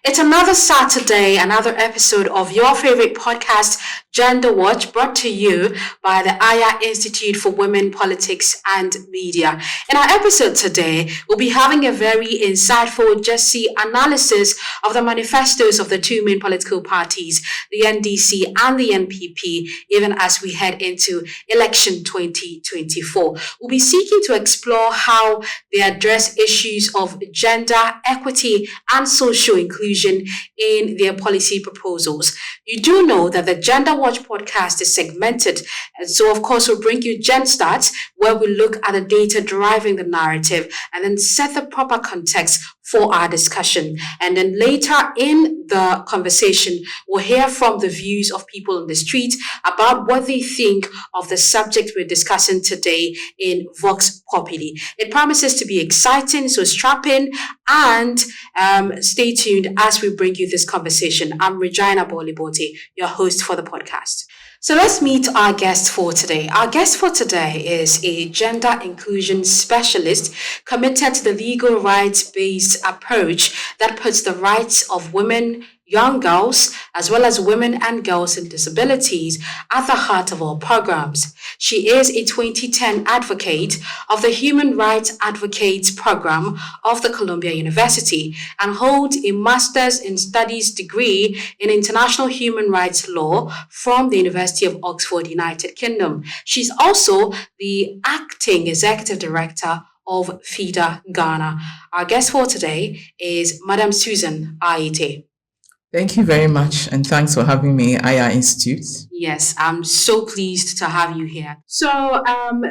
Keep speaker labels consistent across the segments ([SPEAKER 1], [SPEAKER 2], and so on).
[SPEAKER 1] It's another Saturday, another episode of your favorite podcast, Gender Watch, brought to you by the Aya Institute for Women, Politics and Media. In our episode today, we'll be having a very insightful GESI analysis of the manifestos of the two main political parties, the NDC and the NPP, even as we head into election 2024. We'll be seeking to explore how they address issues of gender equity and social inclusion in their policy proposals. You do know that the Gender Watch podcast is segmented, and so of course we'll bring you Gen Stats, where we look at the data driving the narrative and then set the proper context for our discussion. And then later in the conversation, we'll hear from the views of people on the street about what they think of the subject we're discussing today in Vox Populi. It promises to be exciting, so strap in and stay tuned as we bring you this conversation. I'm Regina Bolibote, your host for the podcast. So let's meet our guest for today. Our guest for today is a gender inclusion specialist committed to the legal rights-based approach that puts the rights of women, young girls, as well as women and girls with disabilities at the heart of our programs. She is a 2010 advocate of the Human Rights Advocates Program of the Columbia University and holds a Master's in Studies degree in International Human Rights Law from the University of Oxford, United Kingdom. She's also the acting executive director of FIDA Ghana. Our guest for today is Madam Susan Aite.
[SPEAKER 2] Thank you very much, and thanks for having me, Aya Institute.
[SPEAKER 1] Yes, I'm so pleased to have you here. So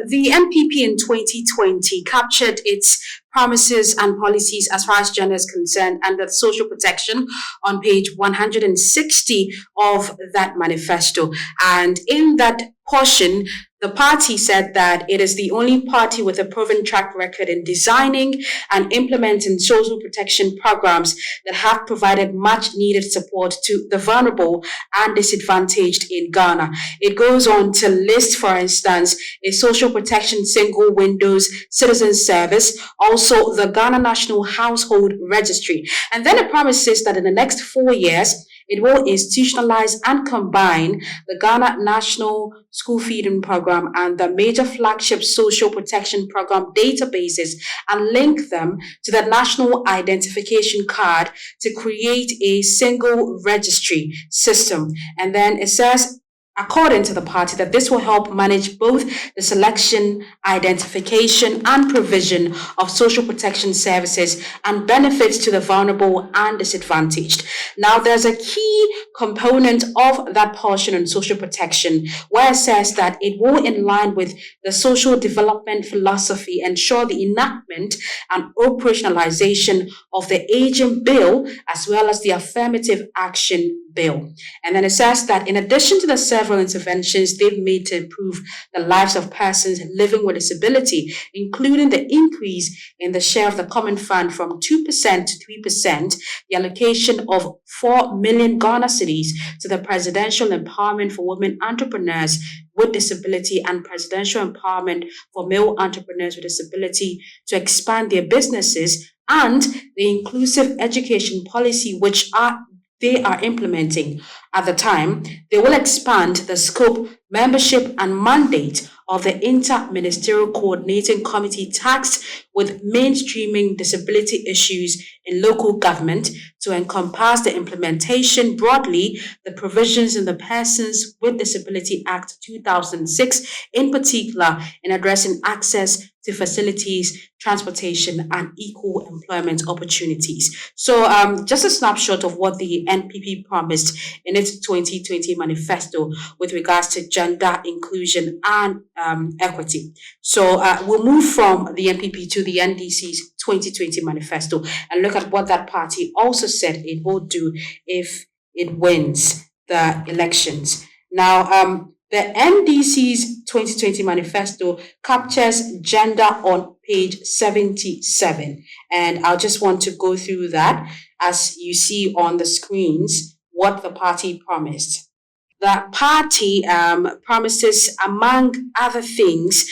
[SPEAKER 1] the NPP in 2020 captured its promises and policies as far as gender is concerned under social protection on page 160 of that manifesto. And in that portion, the party said that it is the only party with a proven track record in designing and implementing social protection programs that have provided much needed support to the vulnerable and disadvantaged in Ghana. It goes on to list, for instance, a social protection single windows citizen service, also the Ghana National Household Registry. And then it promises that in the next 4 years, it will institutionalize and combine the Ghana National School Feeding Program and the major flagship social protection program databases and link them to the National Identification Card to create a single registry system. And then it says, according to the party, that this will help manage both the selection, identification, and provision of social protection services and benefits to the vulnerable and disadvantaged. Now, there's a key component of that portion on social protection where it says that it will, in line with the social development philosophy, ensure the enactment and operationalization of the Aging Bill as well as the Affirmative Action Bill. And then it says that in addition to the several interventions they've made to improve the lives of persons living with disability, including the increase in the share of the common fund from 2% to 3%, the allocation of 4 million Ghana cedis to the Presidential Empowerment for Women Entrepreneurs with Disability and Presidential Empowerment for Male Entrepreneurs with Disability to expand their businesses, and the inclusive education policy which they are implementing at the time. They will expand the scope, membership, and mandate of the Inter-Ministerial Coordinating Committee tasked with mainstreaming disability issues in local government to encompass the implementation broadly, the provisions in the Persons with Disability Act 2006, in particular in addressing access to facilities, transportation, and equal employment opportunities. So just a snapshot of what the NPP promised in its 2020 manifesto with regards to gender inclusion and equity. So we'll move from the NPP to the NDC's 2020 manifesto and look at what that party also said it will do if it wins the elections. Now, the NDC's 2020 manifesto captures gender on page 77. And I'll just want to go through that as you see on the screens what the party promised. The party promises, among other things,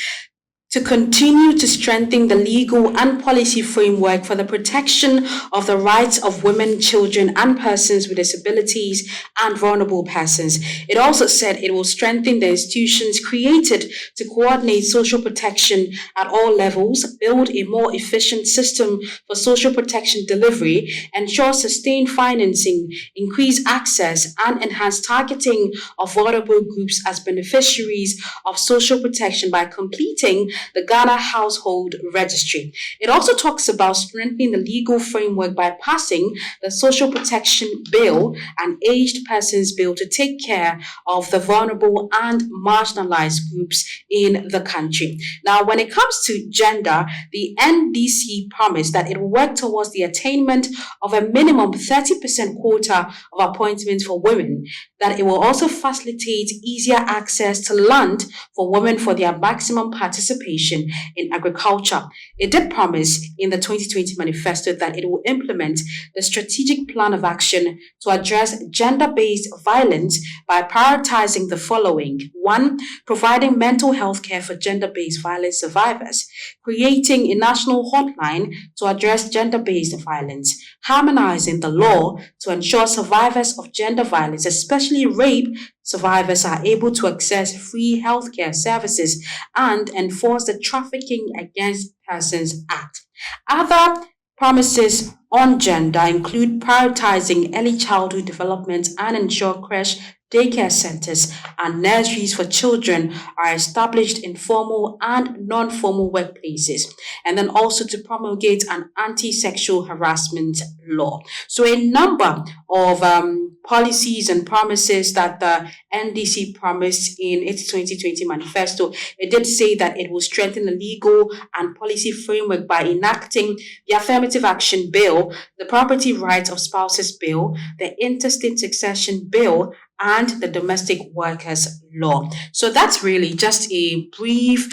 [SPEAKER 1] to continue to strengthen the legal and policy framework for the protection of the rights of women, children, and persons with disabilities and vulnerable persons. It also said it will strengthen the institutions created to coordinate social protection at all levels, build a more efficient system for social protection delivery, ensure sustained financing, increase access, and enhance targeting of vulnerable groups as beneficiaries of social protection by completing the Ghana Household Registry. It also talks about strengthening the legal framework by passing the Social Protection Bill and Aged Persons Bill to take care of the vulnerable and marginalized groups in the country. Now, when it comes to gender, the NDC promised that it will work towards the attainment of a minimum 30% quota of appointments for women, that it will also facilitate easier access to land for women for their maximum participation in agriculture. It did promise in the 2020 manifesto that it will implement the strategic plan of action to address gender-based violence by prioritizing the following. 1. Providing mental health care for gender-based violence survivors, creating a national hotline to address gender-based violence, harmonizing the law to ensure survivors of gender violence, especially rape survivors, are able to access free healthcare services, and enforce the Trafficking Against Persons Act. Other promises on gender include prioritizing early childhood development and ensure creche, daycare centers, and nurseries for children are established in formal and non-formal workplaces, and then also to promulgate an anti-sexual harassment law. So a number of policies and promises that the NDC promised in its 2020 manifesto. It did say that it will strengthen the legal and policy framework by enacting the Affirmative Action Bill, the Property Rights of Spouses Bill, the Interstate Succession Bill, and the Domestic Workers Law. So that's really just a brief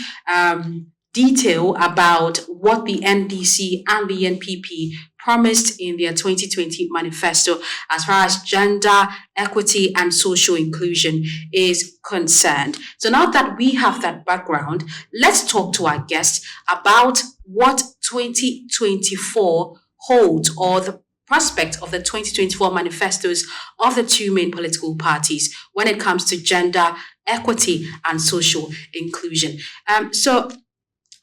[SPEAKER 1] detail about what the NDC and the NPP promised in their 2020 manifesto as far as gender, equity, and social inclusion is concerned. So now that we have that background, let's talk to our guests about what 2024 holds, or the prospect of the 2024 manifestos of the two main political parties when it comes to gender, equity, and social inclusion. So,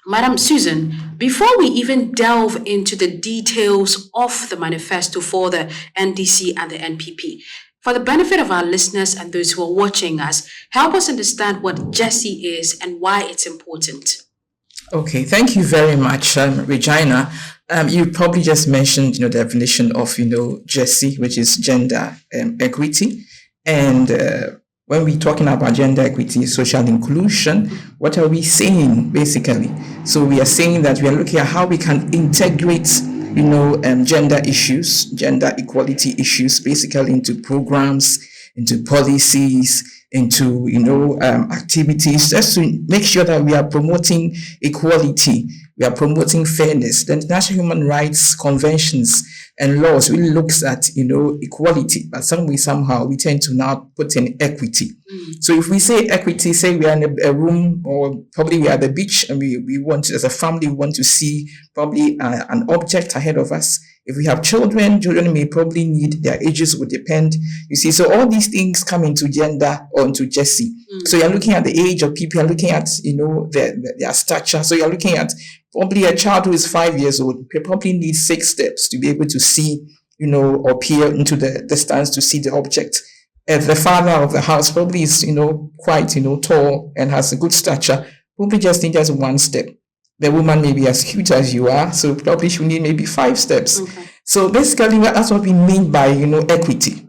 [SPEAKER 1] Madam Susan, before we even delve into the details of the manifesto for the NDC and the NPP, for the benefit of our listeners and those who are watching us, help us understand what GESI is and why it's important.
[SPEAKER 2] Okay, thank you very much, Regina. You probably just mentioned, the definition of, GESI, which is gender equity. And when we're talking about gender equity, social inclusion, what are we saying, basically? So we are saying that we are looking at how we can integrate, gender issues, gender equality issues, basically into programs, into policies, into, activities, just to make sure that we are promoting equality, we are promoting fairness. The International Human Rights Conventions and laws really looks at, equality, but somehow we tend to now put in equity. So if we say equity, say we are in a room, or probably we are at the beach, and we want to, as a family, we want to see probably an object ahead of us. If we have children may probably need, their ages would depend. You see, so all these things come into gender or into GESI. So you're looking at the age of people, you're looking at, their stature. So you're looking at probably a child who is 5 years old, they probably need 6 steps to be able to see, or peer into the distance to see the object. If the father of the house probably is, quite, tall and has a good stature, probably just need just 1 step. The woman may be as cute as you are, so probably she need maybe 5 steps. Okay. So basically, that's what we mean by, equity.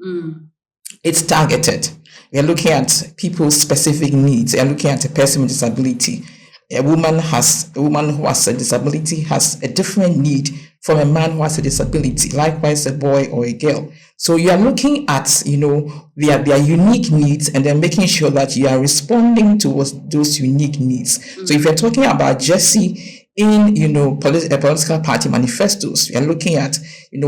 [SPEAKER 2] It's targeted. We are looking at people's specific needs. We are looking at a person with disability. A woman who has a disability has a different need from a man who has a disability. Likewise, a boy or a girl. So you are looking at, their unique needs, and then making sure that you are responding towards those unique needs. So if you're talking about GESI in, political party manifestos, we are looking at,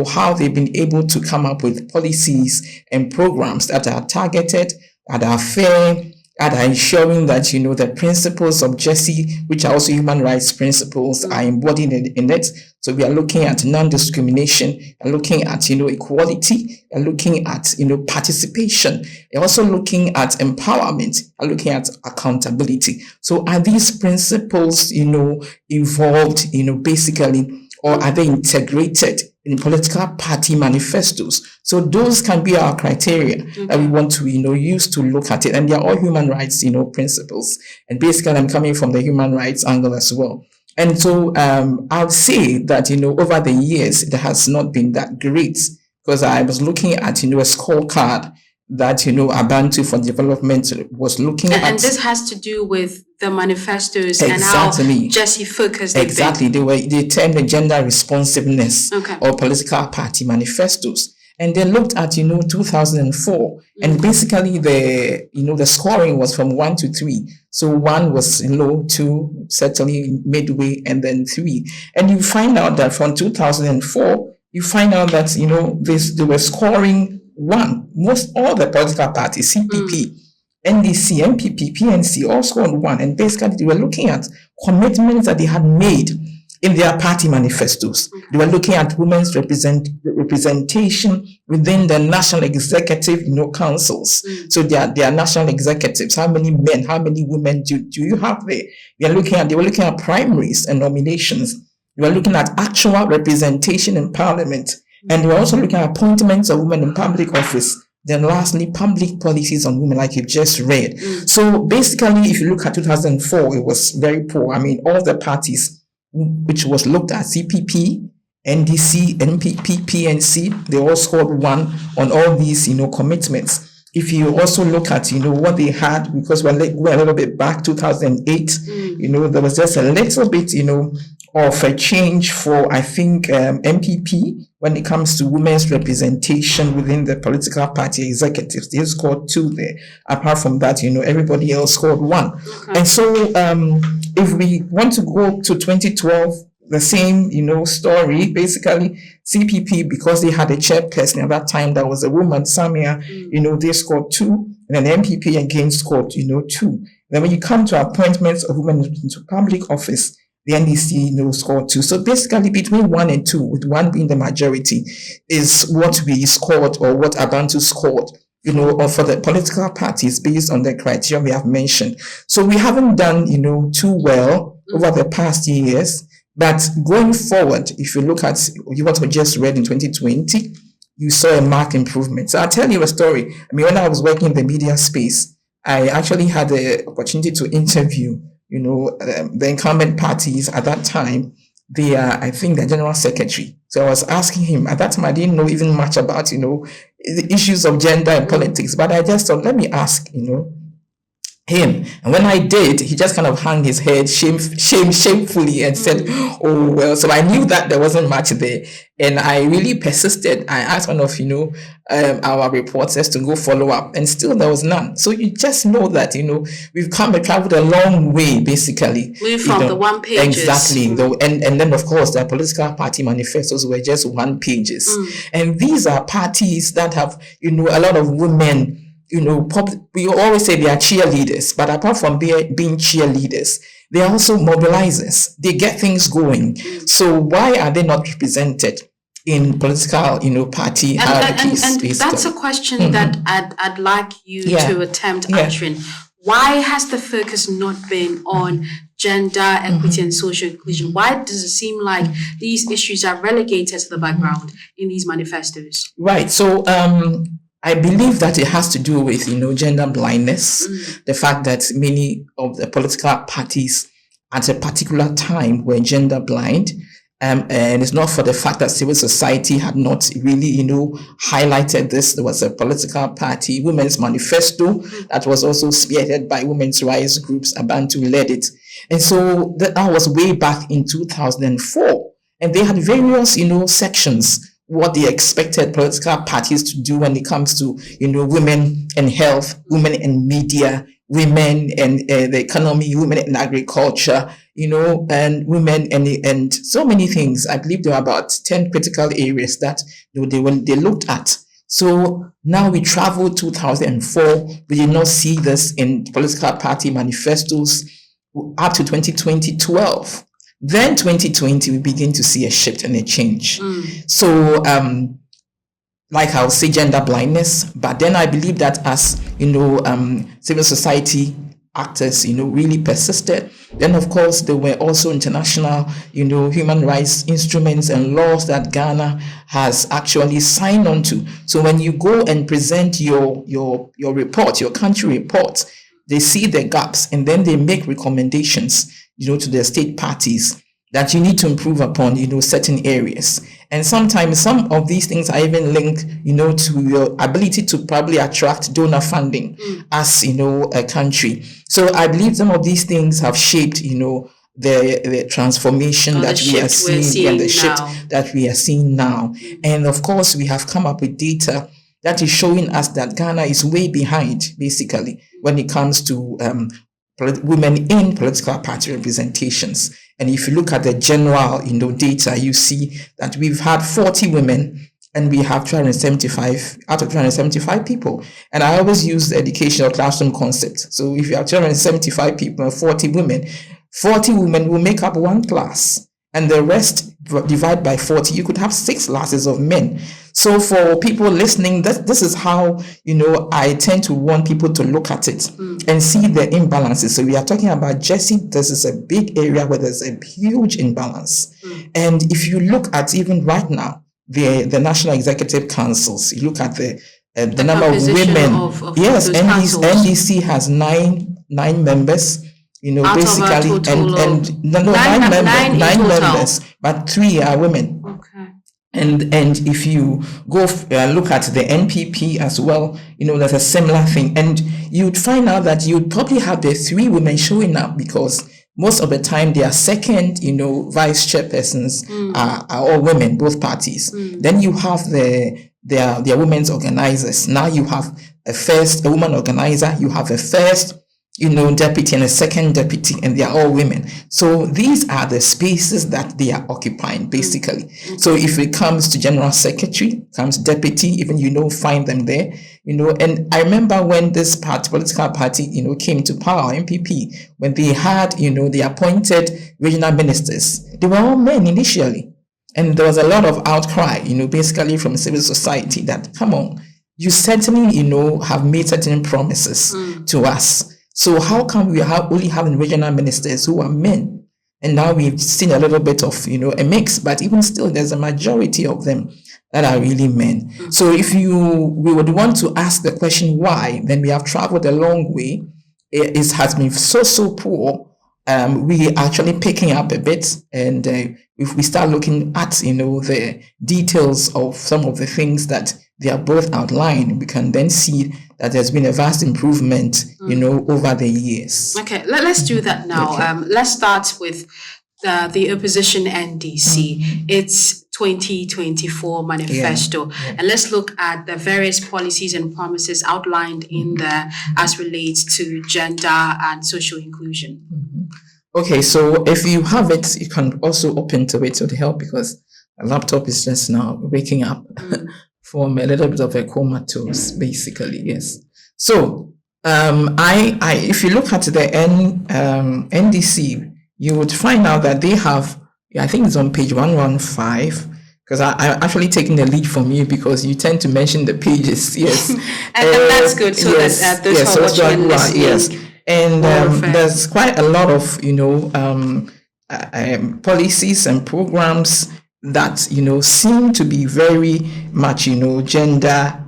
[SPEAKER 2] how they've been able to come up with policies and programs that are targeted, that are fair, that are ensuring that, the principles of GESI, which are also human rights principles, are embodied in it. So we are looking at non-discrimination, and looking at, equality, and looking at, participation, and also looking at empowerment, and looking at accountability. So are these principles, involved, basically, or are they integrated in political party manifestos? So those can be our criteria that we want to, use to look at it. And they're all human rights, principles. And basically, I'm coming from the human rights angle as well. And so I would say that, over the years, it has not been that great, because I was looking at, a scorecard that, Abantu for Development was looking at.
[SPEAKER 1] And this has to do with the manifestos and how GESI focused.
[SPEAKER 2] Exactly. They termed the gender responsiveness or political party manifestos. And they looked at, 2004, and basically the scoring was from 1 to 3. So 1 was low, 2 certainly midway, and then 3. And you find out that from 2004, you find out that, they were scoring 1. All the political parties, CPP, NDC, MPP, PNC, all scored 1. And basically, they were looking at commitments that they had made in their party manifestos. They were looking at women's representation within the national executive, councils. So they are national executives. How many men, how many women do you have there? They were looking at primaries and nominations. They were looking at actual representation in parliament. And they were also looking at appointments of women in public office. Then lastly, public policies on women, like you just read. So basically, if you look at 2004, it was very poor. I mean, all the parties which was looked at, CPP, NDC, NPP, PNC, they all scored 1 on all these, commitments. If you also look at, what they had, because we're a little bit back, 2008, there was just a little bit, of a change for, I think, MPP when it comes to women's representation within the political party executives. They scored 2 there. Apart from that, everybody else scored 1. And so if we want to go to 2012, the same, story, basically CPP, because they had a chairperson at that time that was a woman, Samia, they scored 2, and then MPP again scored, 2. Then when you come to appointments of women into public office, the NDC, scored 2. So basically between 1 and 2, with 1 being the majority, is what we scored, or what Abantu scored, or for the political parties based on the criteria we have mentioned. So we haven't done, too well over the past years. But going forward, if you look at what we just read in 2020, you saw a marked improvement. So I'll tell you a story. I mean, when I was working in the media space, I actually had the opportunity to interview, the incumbent parties at that time. They are, I think, the general secretary. So I was asking him, at that time, I didn't know even much about, the issues of gender and politics, but I just thought, let me ask, him. And when I did, he just kind of hung his head shamefully and said, oh, well, so I knew that there wasn't much there. And I really persisted. I asked one of, our reporters to go follow up, and still there was none. So you just know that, we've traveled a long way, basically.
[SPEAKER 1] From the 1 pages.
[SPEAKER 2] Exactly. And then, of course, the political party manifestos were just 1 pages. And these are parties that have, a lot of women. We always say they are cheerleaders, but apart from being cheerleaders, they are also mobilizers. They get things going. So why are they not represented in political, party hierarchies?
[SPEAKER 1] And that's a question that I'd like you to attempt answering. Why has the focus not been on gender equity and social inclusion? Why does it seem like these issues are relegated to the background in these manifestos?
[SPEAKER 2] Right. So I believe that it has to do with, gender blindness. The fact that many of the political parties at a particular time were gender blind. And it's not for the fact that civil society had not really, highlighted this. There was a political party, Women's Manifesto, that was also spearheaded by women's rights groups. Abantu led it. And so that was way back in 2004. And they had various, sections, what they expected political parties to do when it comes to, women and health, women and media, women and the economy, women in agriculture, and women and so many things. I believe there were about 10 critical areas that they looked at. So now we travel 2004. We did not see this in political party manifestos up to 2012. Then 2020, we begin to see a shift and a change. So, like I'll say, gender blindness, but then I believe that as civil society actors, really persisted. Then, of course, there were also international, human rights instruments and laws that Ghana has actually signed on to. So when you go and present your report, your country report, they see the gaps and then they make recommendations, to the state parties that you need to improve upon, certain areas. And sometimes some of these things are even linked, to your ability to probably attract donor funding as, a country. So I believe some of these things have shaped, the transformation that we are seeing and the shift that we are seeing now. And of course, we have come up with data that is showing us that Ghana is way behind, basically, when it comes to women in political party representations. And if you look at the general, data, you see that we've had 40 women and we have 275 out of 275 people. And I always use the educational classroom concept. So if you have 275 people and 40 women will make up one class. And the rest divide by 40, you could have 6 classes of men. So for people listening, this is how, I tend to want people to look at it and see the imbalances. So we are talking about GESI. This is a big area where there's a huge imbalance. And if you look at even right now, the National Executive Councils, you look at the number of women. Yes, NDC has nine members. Basically, nine members, but 3 are women.
[SPEAKER 1] Okay.
[SPEAKER 2] And if you go look at the NPP as well, there's a similar thing. And you'd find out that you'd probably have the 3 women showing up because most of the time their second, vice chairpersons are all women, both parties. Then you have their women's organizers. Now you have a woman organizer, you have a first deputy and a second deputy, and they are all women. So these are the spaces that they are occupying, basically. So if it comes to general secretary, comes deputy, even find them there, And I remember when this political party, came to power, MPP, when they had, they appointed regional ministers, they were all men initially. And there was a lot of outcry, basically from civil society that, come on, you certainly, have made certain promises to us. So how come we are only having regional ministers who are men? And now we've seen a little bit of, a mix, but even still, there's a majority of them that are really men. So if we would want to ask the question why, then we have traveled a long way. It has been so poor. We are actually picking up a bit. And if we start looking at, the details of some of the things that they are both outlined, we can then see that there's been a vast improvement, over the years.
[SPEAKER 1] Okay, let's do that now. Okay. Let's start with the opposition NDC. It's 2024 manifesto. Yeah. And let's look at the various policies and promises outlined in there as relates to gender and social inclusion.
[SPEAKER 2] Okay, so if you have it, you can also open to it to help because a laptop is just now waking up. From a little bit of a comatose, basically, yes. So, if you look at the NDC, you would find out that they have, I think it's on page 115, because I'm actually taking the lead from you because you tend to mention the pages, yes.
[SPEAKER 1] and that's good, so yes, that those yes, who are watching listening.
[SPEAKER 2] Yes, and there's quite a lot of, policies and programs that seem to be very much gender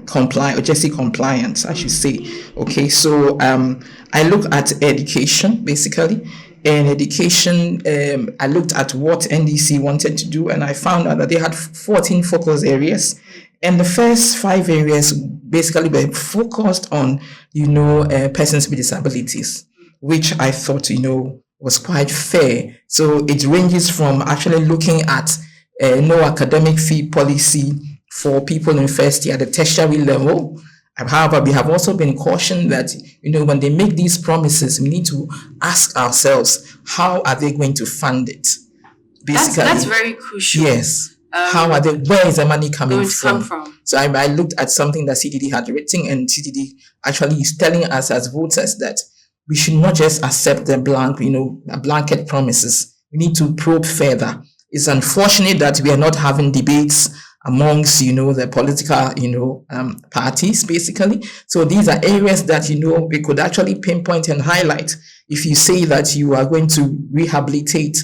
[SPEAKER 2] compliant or GESI compliant, I should say. Okay, so I look at education basically, and education I looked at what NDC wanted to do, and I found out that they had 14 focus areas, and the first 5 areas basically were focused on persons with disabilities, which I thought was quite fair. So it ranges from actually looking at no academic fee policy for people in first year at the tertiary level. However, we have also been cautioned that, when they make these promises, we need to ask ourselves, how are they going to fund it?
[SPEAKER 1] Basically, that's very crucial.
[SPEAKER 2] Yes. how are they? Where is the money coming
[SPEAKER 1] going to come from?
[SPEAKER 2] So I looked at something that CDD had written, and CDD actually is telling us as voters that we should not just accept the blanket promises. We need to probe further. It's unfortunate that we are not having debates amongst, the political, parties, basically. So these are areas that, we could actually pinpoint and highlight. If you say that you are going to rehabilitate,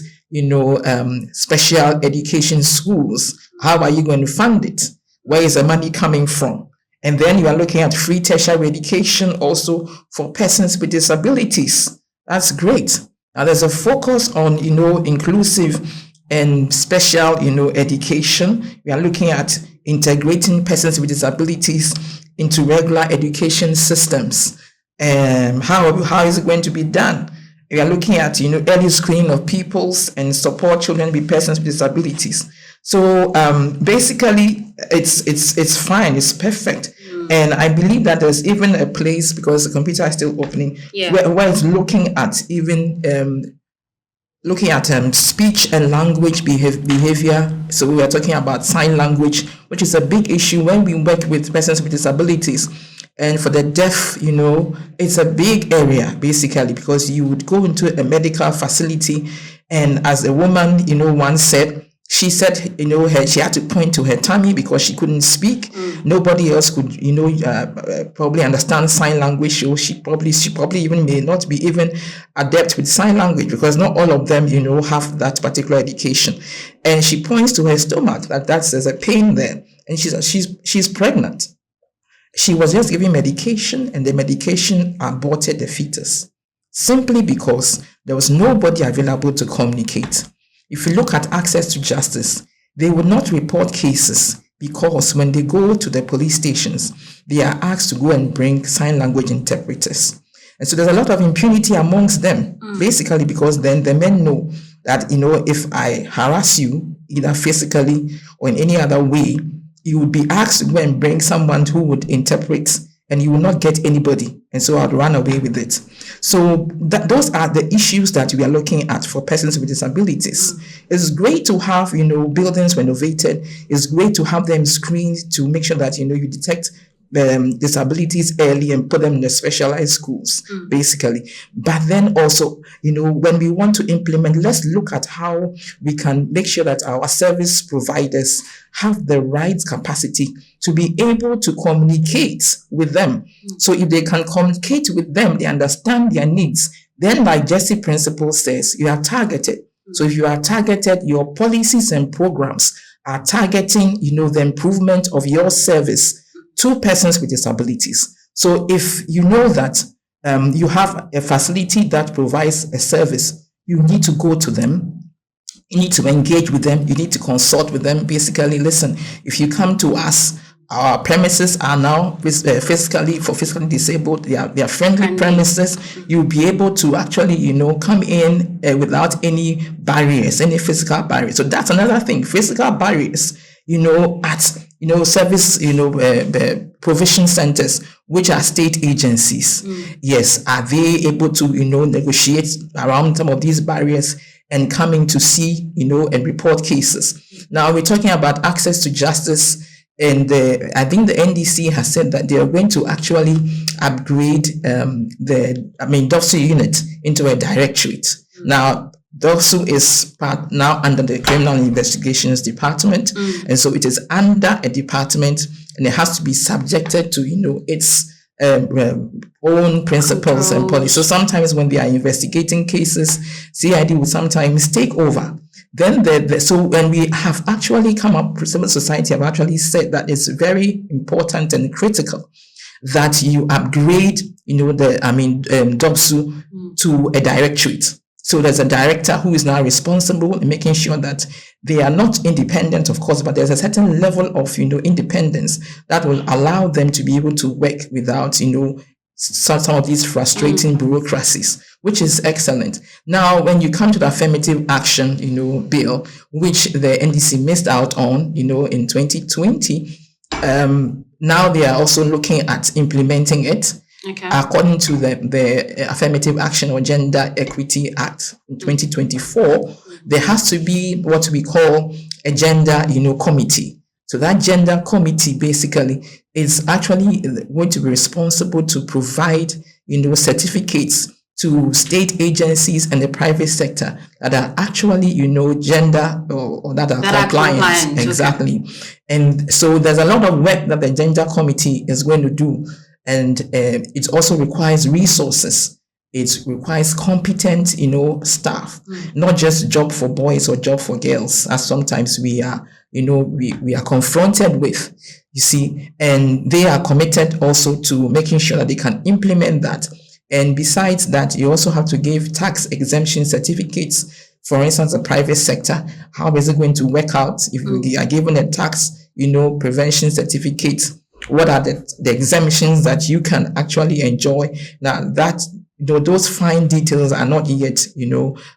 [SPEAKER 2] special education schools, how are you going to fund it? Where is the money coming from? And then you are looking at free tertiary education also for persons with disabilities. That's great. Now there's a focus on, inclusive and special, education. We are looking at integrating persons with disabilities into regular education systems. How is it going to be done? We are looking at, early screening of pupils and support children with persons with disabilities. So basically, it's fine, it's perfect. And I believe that there's even a place, because the computer is still opening, where it's looking at even speech and language behavior. So we are talking about sign language, which is a big issue when we work with persons with disabilities. And for the deaf, it's a big area, basically, because you would go into a medical facility, and as a woman, once said, she said, she had to point to her tummy because she couldn't speak. Nobody else could, probably understand sign language. So she probably even may not be even adept with sign language, because not all of them, have that particular education. And she points to her stomach there's a pain there, and she's pregnant. She was just given medication, and the medication aborted the fetus simply because there was nobody available to communicate. If you look at access to justice, they will not report cases because when they go to the police stations, they are asked to go and bring sign language interpreters. And so there's a lot of impunity amongst them, basically, because then the men know that, if I harass you, either physically or in any other way, you would be asked to go and bring someone who would interpret, and you will not get anybody. And so I'd run away with it. So those are the issues that we are looking at for persons with disabilities. It's great to have, buildings renovated. It's great to have them screened to make sure that, you detect disabilities early and put them in the specialized schools, basically. But then also, when we want to implement, let's look at how we can make sure that our service providers have the right capacity to be able to communicate with them. So if they can communicate with them, they understand their needs, then like GESI principle says, you are targeted. So if you are targeted, your policies and programs are targeting, the improvement of your service to persons with disabilities. So if you know that you have a facility that provides a service, you need to go to them. You need to engage with them. You need to consult with them. Basically, listen, if you come to us, our premises are now physically disabled. They are friendly premises. You'll be able to actually, come in without any barriers, any physical barriers. So that's another thing. Physical barriers, at service, provision centers, which are state agencies. Yes, are they able to, negotiate around some of these barriers and coming to see, and report cases? Now we're talking about access to justice, and I think the NDC has said that they are going to actually upgrade the DOSU unit into a directorate. Now, DOSU is part now under the Criminal Investigations Department, and so it is under a department, and it has to be subjected to its own principles and policies. So sometimes when they are investigating cases, CID will sometimes take over. Then so when we have actually come up, civil society have actually said that it's very important and critical that you upgrade, DOSU to a directorate. So there's a director who is now responsible in making sure that they are not independent, of course, but there's a certain level of, independence that will allow them to be able to work without, some of these frustrating bureaucracies, which is excellent. Now, when you come to the affirmative action, bill, which the NDC missed out on, in 2020, now they are also looking at implementing it. Okay. According to the Affirmative Action or Gender Equity Act in 2024, there has to be what we call a gender, committee. So that gender committee basically is actually going to be responsible to provide, certificates to state agencies and the private sector that are actually, gender or that are compliant. Exactly. Okay. And so there's a lot of work that the gender committee is going to do. And it also requires resources. It requires competent, staff, not just job for boys or job for girls, as sometimes we are, we are confronted with, you see, and they are committed also to making sure that they can implement that. And besides that, you also have to give tax exemption certificates. For instance, the private sector, how is it going to work out if you are given a tax, prevention certificate? What are the exemptions that you can actually enjoy? Now that those fine details are not yet,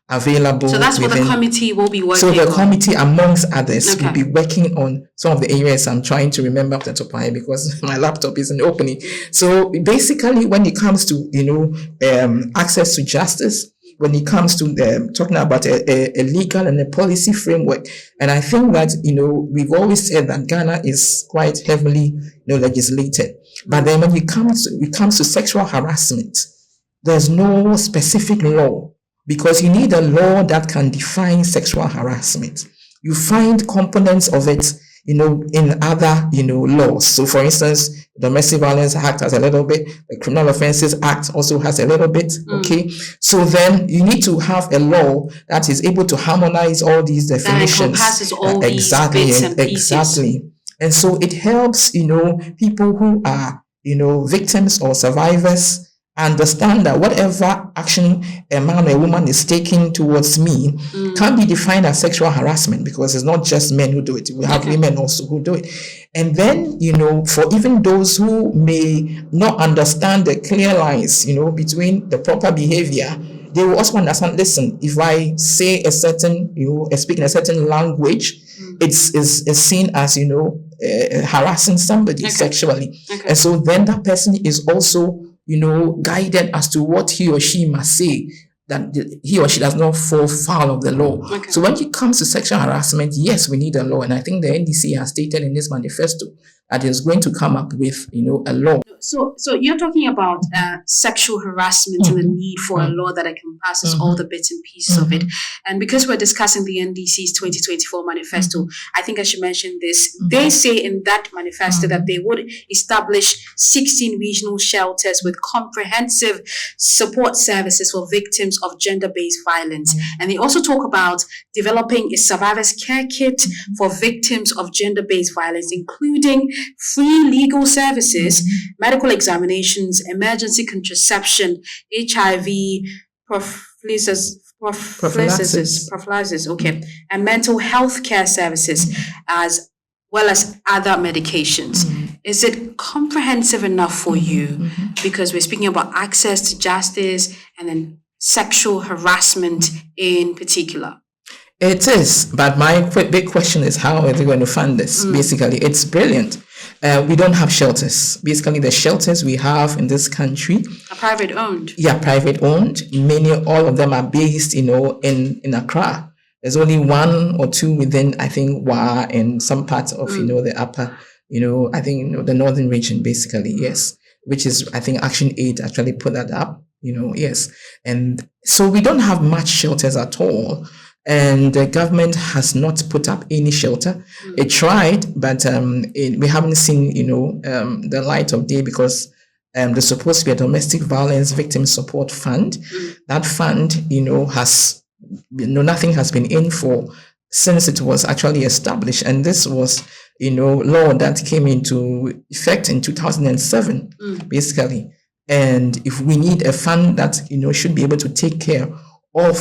[SPEAKER 2] available.
[SPEAKER 1] So that's what the committee will be working on.
[SPEAKER 2] So the committee, amongst others, will be working on some of the areas I'm trying to remember off the top of my head because my laptop isn't opening. So basically, when it comes to, access to justice, when it comes to talking about a legal and a policy framework. And I think that, we've always said that Ghana is quite heavily, legislated. But then when it comes to sexual harassment, there's no specific law because you need a law that can define sexual harassment. You find components of it, in other, laws. So for instance, Domestic Violence Act has a little bit, the Criminal Offences Act also has a little bit, okay? So then you need to have a law that is able to harmonize all these definitions.
[SPEAKER 1] And encompasses all these bits and pieces.
[SPEAKER 2] Exactly. And so it helps, people who are, victims or survivors understand that whatever action a man or a woman is taking towards me can't be defined as sexual harassment because it's not just men who do it. We have women also who do it. And then, for even those who may not understand the clear lines, between the proper behavior, they will also understand, listen, if I say a certain, speak in a certain language, it's seen as, harassing somebody sexually. And so then that person is also guided as to what he or she must say, that he or she does not fall foul of the law. So when it comes to sexual harassment, yes, we need a law. And I think the NDC has stated in this manifesto that is going to come up with, a law.
[SPEAKER 1] So you're talking about sexual harassment and the need for a law that encompasses all the bits and pieces of it. And because we're discussing the NDC's 2024 manifesto, I think I should mention this. They say in that manifesto that they would establish 16 regional shelters with comprehensive support services for victims of gender-based violence. And they also talk about developing a survivor's care kit for victims of gender-based violence, including free legal services, medical examinations, emergency contraception, HIV, prophylaxis, and mental health care services, as well as other medications. Is it comprehensive enough for you? Because we're speaking about access to justice and then sexual harassment in particular.
[SPEAKER 2] It is, but my big question is how are they going to fund this? Basically, it's brilliant. We don't have shelters. Basically, the shelters we have in this country
[SPEAKER 1] are private owned.
[SPEAKER 2] Yeah, private owned. All of them are based, in Accra. There's only one or two within, I think, Wa and some parts of, the upper, I think, the northern region, basically, yes. Which is, I think, Action Aid actually put that up, yes. And so we don't have much shelters at all. And the government has not put up any shelter. It tried, but we haven't seen, the light of day because there's supposed to be a domestic violence victim support fund. That fund, has, nothing has been in for since it was actually established. And this was, law that came into effect in 2007, basically. And if we need a fund that, should be able to take care of,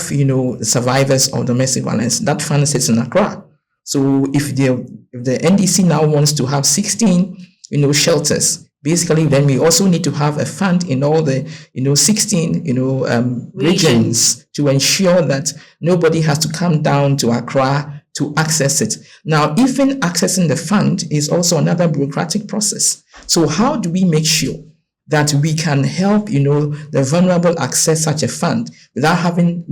[SPEAKER 2] survivors of domestic violence, that fund sits in Accra. So if the NDC now wants to have 16, shelters, basically, then we also need to have a fund in all the, 16, regions to ensure that nobody has to come down to Accra to access it. Now, even accessing the fund is also another bureaucratic process. So how do we make sure that we can help, the vulnerable access such a fund without having,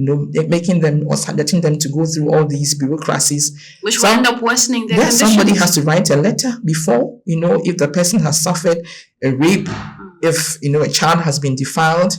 [SPEAKER 2] making them or letting them to go through all these bureaucracies.
[SPEAKER 1] Which will end up worsening their
[SPEAKER 2] conditions. Somebody has to write a letter before, if the person has suffered a rape, if, a child has been defiled,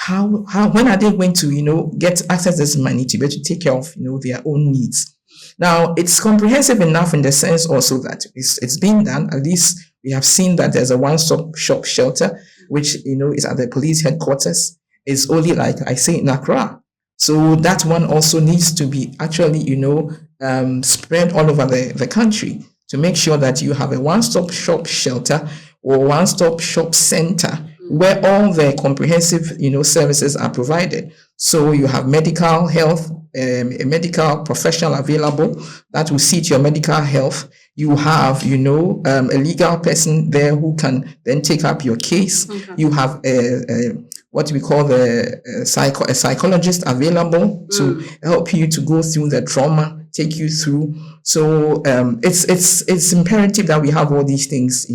[SPEAKER 2] when are they going to, get access to this money to be able to take care of, their own needs? Now, it's comprehensive enough in the sense also that it's being done. At least we have seen that there's a one-stop shop shelter, which, is at the police headquarters. It's only, like I say, in Accra. So that one also needs to be actually, spread all over the country to make sure that you have a one-stop shop shelter or one-stop shop center where all the comprehensive, services are provided. So you have medical health, a medical professional available that will see to your medical health. You have, a legal person there who can then take up your case. Okay. You have what we call a psychologist available to help you to go through the trauma, take you through. So it's imperative that we have all these things,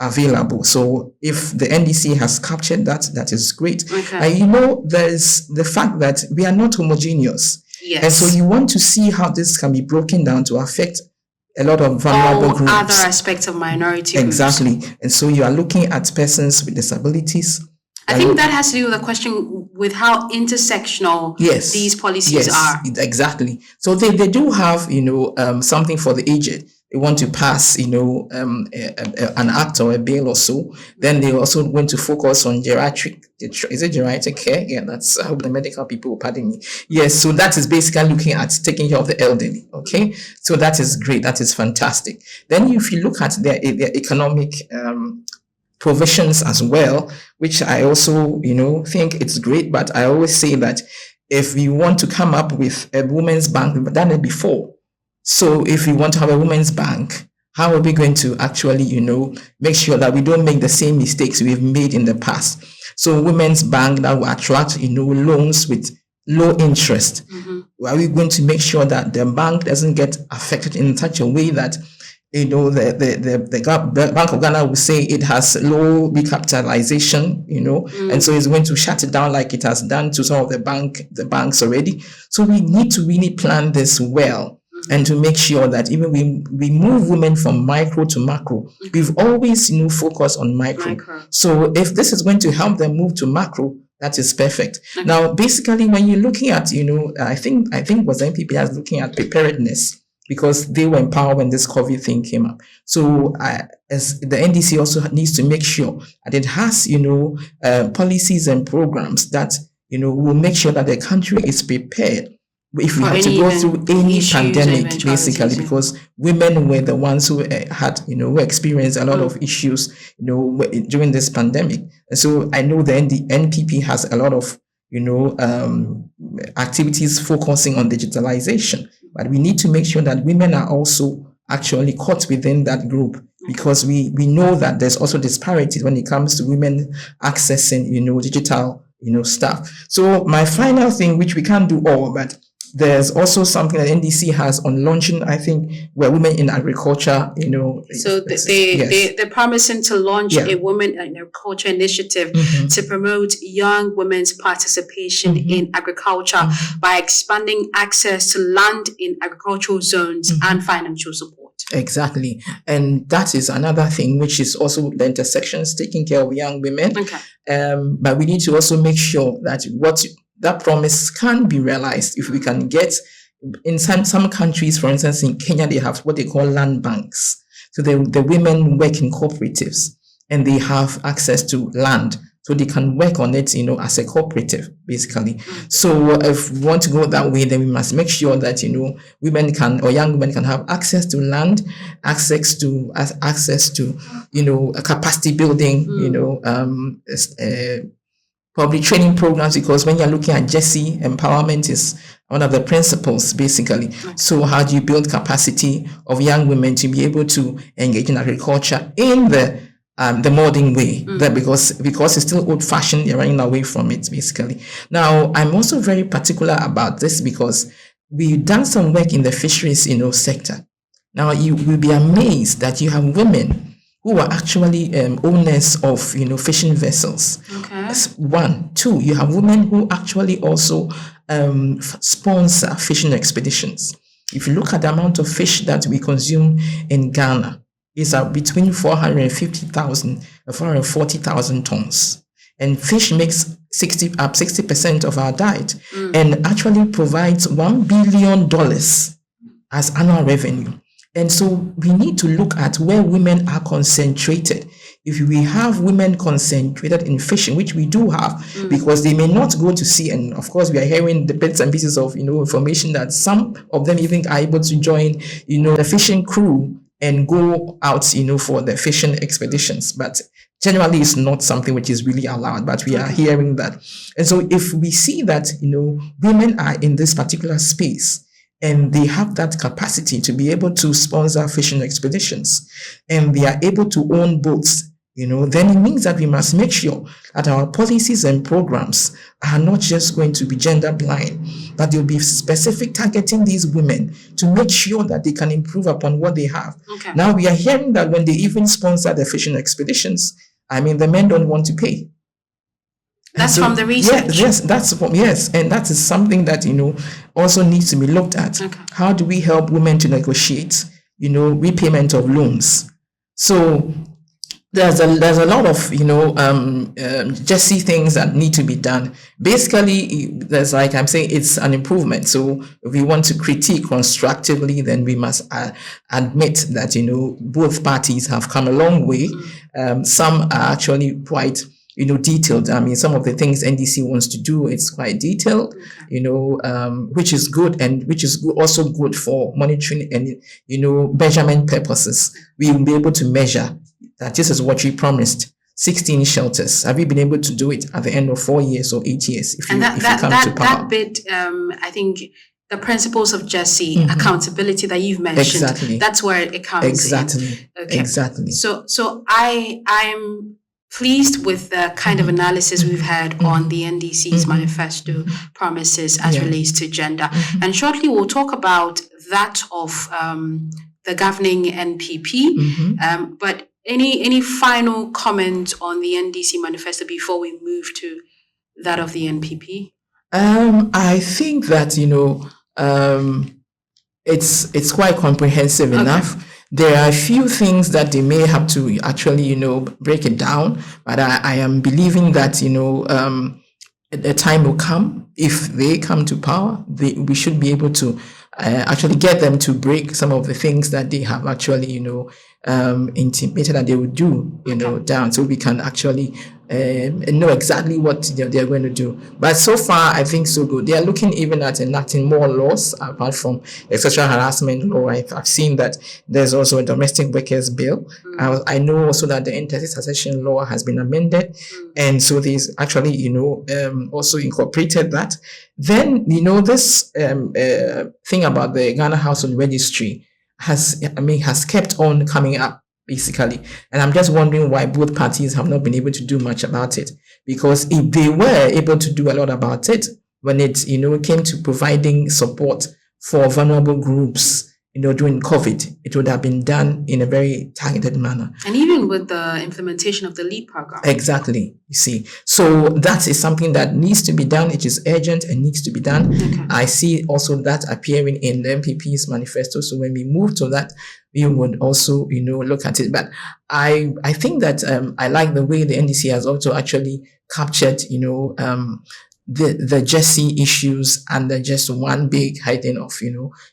[SPEAKER 2] available. So if the NDC has captured that is great. Okay. And there's the fact that we are not homogeneous. Yes. And so you want to see how this can be broken down to affect a lot of vulnerable groups.
[SPEAKER 1] Other aspects of minority groups.
[SPEAKER 2] Exactly. And so you are looking at persons with disabilities.
[SPEAKER 1] I think that has to do with the question with how intersectional these policies are.
[SPEAKER 2] Exactly. So they do have, something for the aged. They want to pass, an act or a bill or so. Then they also want to focus on geriatric. Is it geriatric care? Yeah, that's, I hope the medical people will pardon me. Yes, so that is basically looking at taking care of the elderly. Okay, so that is great. That is fantastic. Then if you look at their economic provisions as well, which I also, think it's great. But I always say that if we want to come up with a women's bank, we've done it before. So if we want to have a women's bank, how are we going to actually, make sure that we don't make the same mistakes we've made in the past? So women's bank that will attract, loans with low interest. Are we going to make sure that the bank doesn't get affected in such a way that, the Bank of Ghana will say it has low recapitalization, and so it's going to shut it down like it has done to some of the banks already. So we need to really plan this well. And to make sure that even we move women from micro to macro. We've always, focused on micro. So if this is going to help them move to macro, that is perfect. Okay. Now, basically, when you're looking at, I think was the NPP is looking at preparedness because they were empowered when this COVID thing came up. So as the NDC also needs to make sure that it has, policies and programs that, will make sure that the country is prepared if we have to go through any pandemic, basically, because women were the ones who had, who experienced a lot of issues, during this pandemic. And so I know the NPP has a lot of, activities focusing on digitalization, but we need to make sure that women are also actually caught within that group, because we know that there's also disparities when it comes to women accessing, digital, stuff. So my final thing, which we can't do all, but there's also something that NDC has on launching, I think, where women in agriculture,
[SPEAKER 1] So they're promising to launch a women in agriculture initiative to promote young women's participation in agriculture by expanding access to land in agricultural zones and financial support.
[SPEAKER 2] Exactly. And that is another thing, which is also the intersections, taking care of young women. Okay. But we need to also make sure that that promise can be realized if we can get in some countries. For instance, in Kenya, they have what they call land banks. So the women work in cooperatives and they have access to land. So they can work on it, as a cooperative, basically. So if we want to go that way, then we must make sure that, women can, or young women can have access to land, access to a capacity building, probably training programs, because when you're looking at GESI, empowerment is one of the principles, basically. So how do you build capacity of young women to be able to engage in agriculture in the modern way? That because it's still old fashioned, you're running away from it, basically. Now, I'm also very particular about this because we've done some work in the fisheries, sector. Now, you will be amazed that you have women who are actually owners of, fishing vessels.
[SPEAKER 1] Okay.
[SPEAKER 2] That's one. Two, you have women who actually also sponsor fishing expeditions. If you look at the amount of fish that we consume in Ghana, it's between 450,000 and 440,000 tons. And fish makes 60% of our diet and actually provides $1 billion as annual revenue. And so we need to look at where women are concentrated. If we have women concentrated in fishing, which we do have, because they may not go to sea, and of course we are hearing the bits and pieces of information that some of them even are able to join the fishing crew and go out for the fishing expeditions, but generally it's not something which is really allowed, but we are hearing that. And so if we see that women are in this particular space and they have that capacity to be able to sponsor fishing expeditions and they are able to own boats, then it means that we must make sure that our policies and programs are not just going to be gender blind, but they'll be specific targeting these women to make sure that they can improve upon what they have.
[SPEAKER 1] Okay.
[SPEAKER 2] Now we are hearing that when they even sponsor the fishing expeditions, the men don't want to pay.
[SPEAKER 1] That's from the research.
[SPEAKER 2] Yes, and that is something that also needs to be looked at.
[SPEAKER 1] Okay.
[SPEAKER 2] How do we help women to negotiate, repayment of loans? So there's a lot of GESI things that need to be done. Basically, there's like I'm saying, it's an improvement. So if we want to critique constructively, then we must admit that both parties have come a long way. Some are actually quite detailed. Some of the things NDC wants to do, it's quite detailed, which is good, and which is also good for monitoring and measurement purposes. We will be able to measure that this is what we promised. 16 shelters. Have you been able to do it at the end of 4 years or 8 years? If you come to power.
[SPEAKER 1] That bit, I think the principles of GESI, accountability that you've mentioned,
[SPEAKER 2] exactly.
[SPEAKER 1] That's where it comes
[SPEAKER 2] exactly.
[SPEAKER 1] in. Okay.
[SPEAKER 2] Exactly.
[SPEAKER 1] So I'm pleased with the kind of analysis we've had on the NDC's manifesto promises as relates to gender. And shortly we'll talk about that of the governing NPP. But any final comment on the NDC manifesto before we move to that of the NPP?
[SPEAKER 2] I think that it's quite comprehensive enough. There are a few things that they may have to actually break it down, but I am believing that the time will come. If they come to power, we should be able to actually get them to break some of the things that they have actually intimated that they would do down, so we can actually know exactly what they're going to do. But so far, I think so good. They are looking even at enacting more laws apart from the sexual harassment law. I've seen that there's also a domestic workers bill. I know also that the interstate succession law has been amended, and so there's actually also incorporated that. Then this thing about the Ghana Household Registry has kept on coming up, basically. And I'm just wondering why both parties have not been able to do much about it. Because if they were able to do a lot about it, when it, came to providing support for vulnerable groups, during COVID, it would have been done in a very targeted manner.
[SPEAKER 1] And even with the implementation of the LEAD program.
[SPEAKER 2] Exactly, you see. So that is something that needs to be done. It is urgent and needs to be done.
[SPEAKER 1] Okay.
[SPEAKER 2] I see also that appearing in the MPP's manifesto. So when we move to that, we would also, look at it. But I think that I like the way the NDC has also actually captured, the GESI issues under just one big heading of,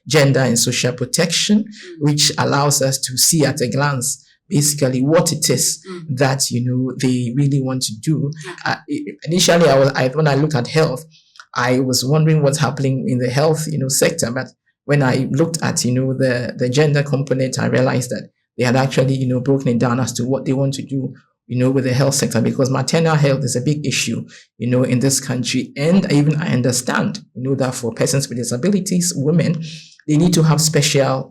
[SPEAKER 2] gender and social protection, which allows us to see at a glance basically what it is that, they really want to do. Initially, when I looked at health, I was wondering what's happening in the health, sector. But when I looked at, the gender component, I realized that they had actually, broken it down as to what they want to do with the health sector, because maternal health is a big issue, in this country. And I understand, that for persons with disabilities, women, they need to have special,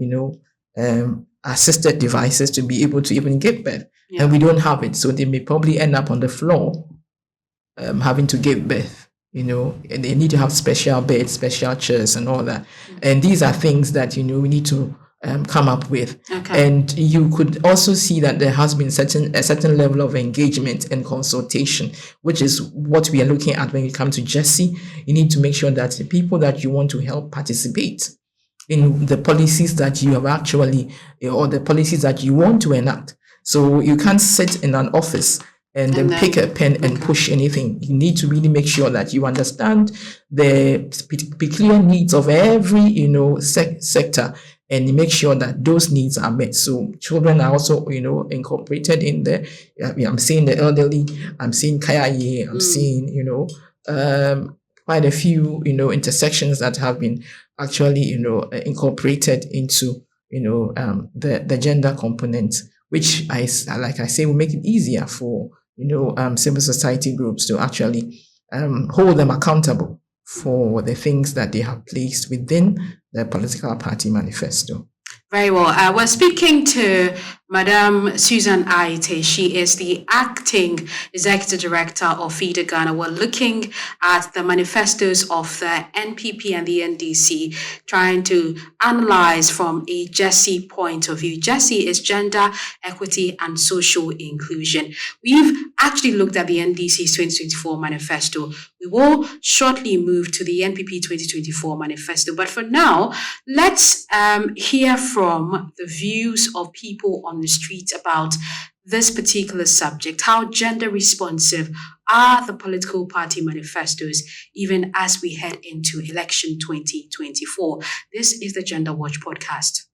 [SPEAKER 2] assisted devices to be able to even give birth. Yeah. And we don't have it. So they may probably end up on the floor, having to give birth, and they need to have special beds, special chairs and all that. And these are things that, we need to come up with.
[SPEAKER 1] Okay.
[SPEAKER 2] And you could also see that there has been a certain level of engagement and consultation, which is what we are looking at when you come to GESI. You need to make sure that the people that you want to help participate in the policies that you have actually, or the policies that you want to enact. So you can't sit in an office and then pick a pen and push anything. You need to really make sure that you understand the peculiar needs of every, sector, and make sure that those needs are met. So children are also, incorporated in there. I'm seeing the elderly, I'm seeing Kayaye, I'm seeing, quite a few, intersections that have been actually, incorporated into, the gender component, which like I say, will make it easier for, civil society groups to actually hold them accountable for the things that they have placed within the political party manifesto.
[SPEAKER 1] Very well. We're speaking to Madam Susan Aite. She is the acting executive director of FIDA Ghana. We're looking at the manifestos of the NPP and the NDC, trying to analyze from a GESI point of view. GESI is gender, equity, and social inclusion. We've actually looked at the NDC's 2024 manifesto. We will shortly move to the NPP 2024 manifesto. But for now, let's hear from the views of people on the street about this particular subject. How gender responsive are the political party manifestos, even as we head into election 2024? This is the Gender Watch podcast.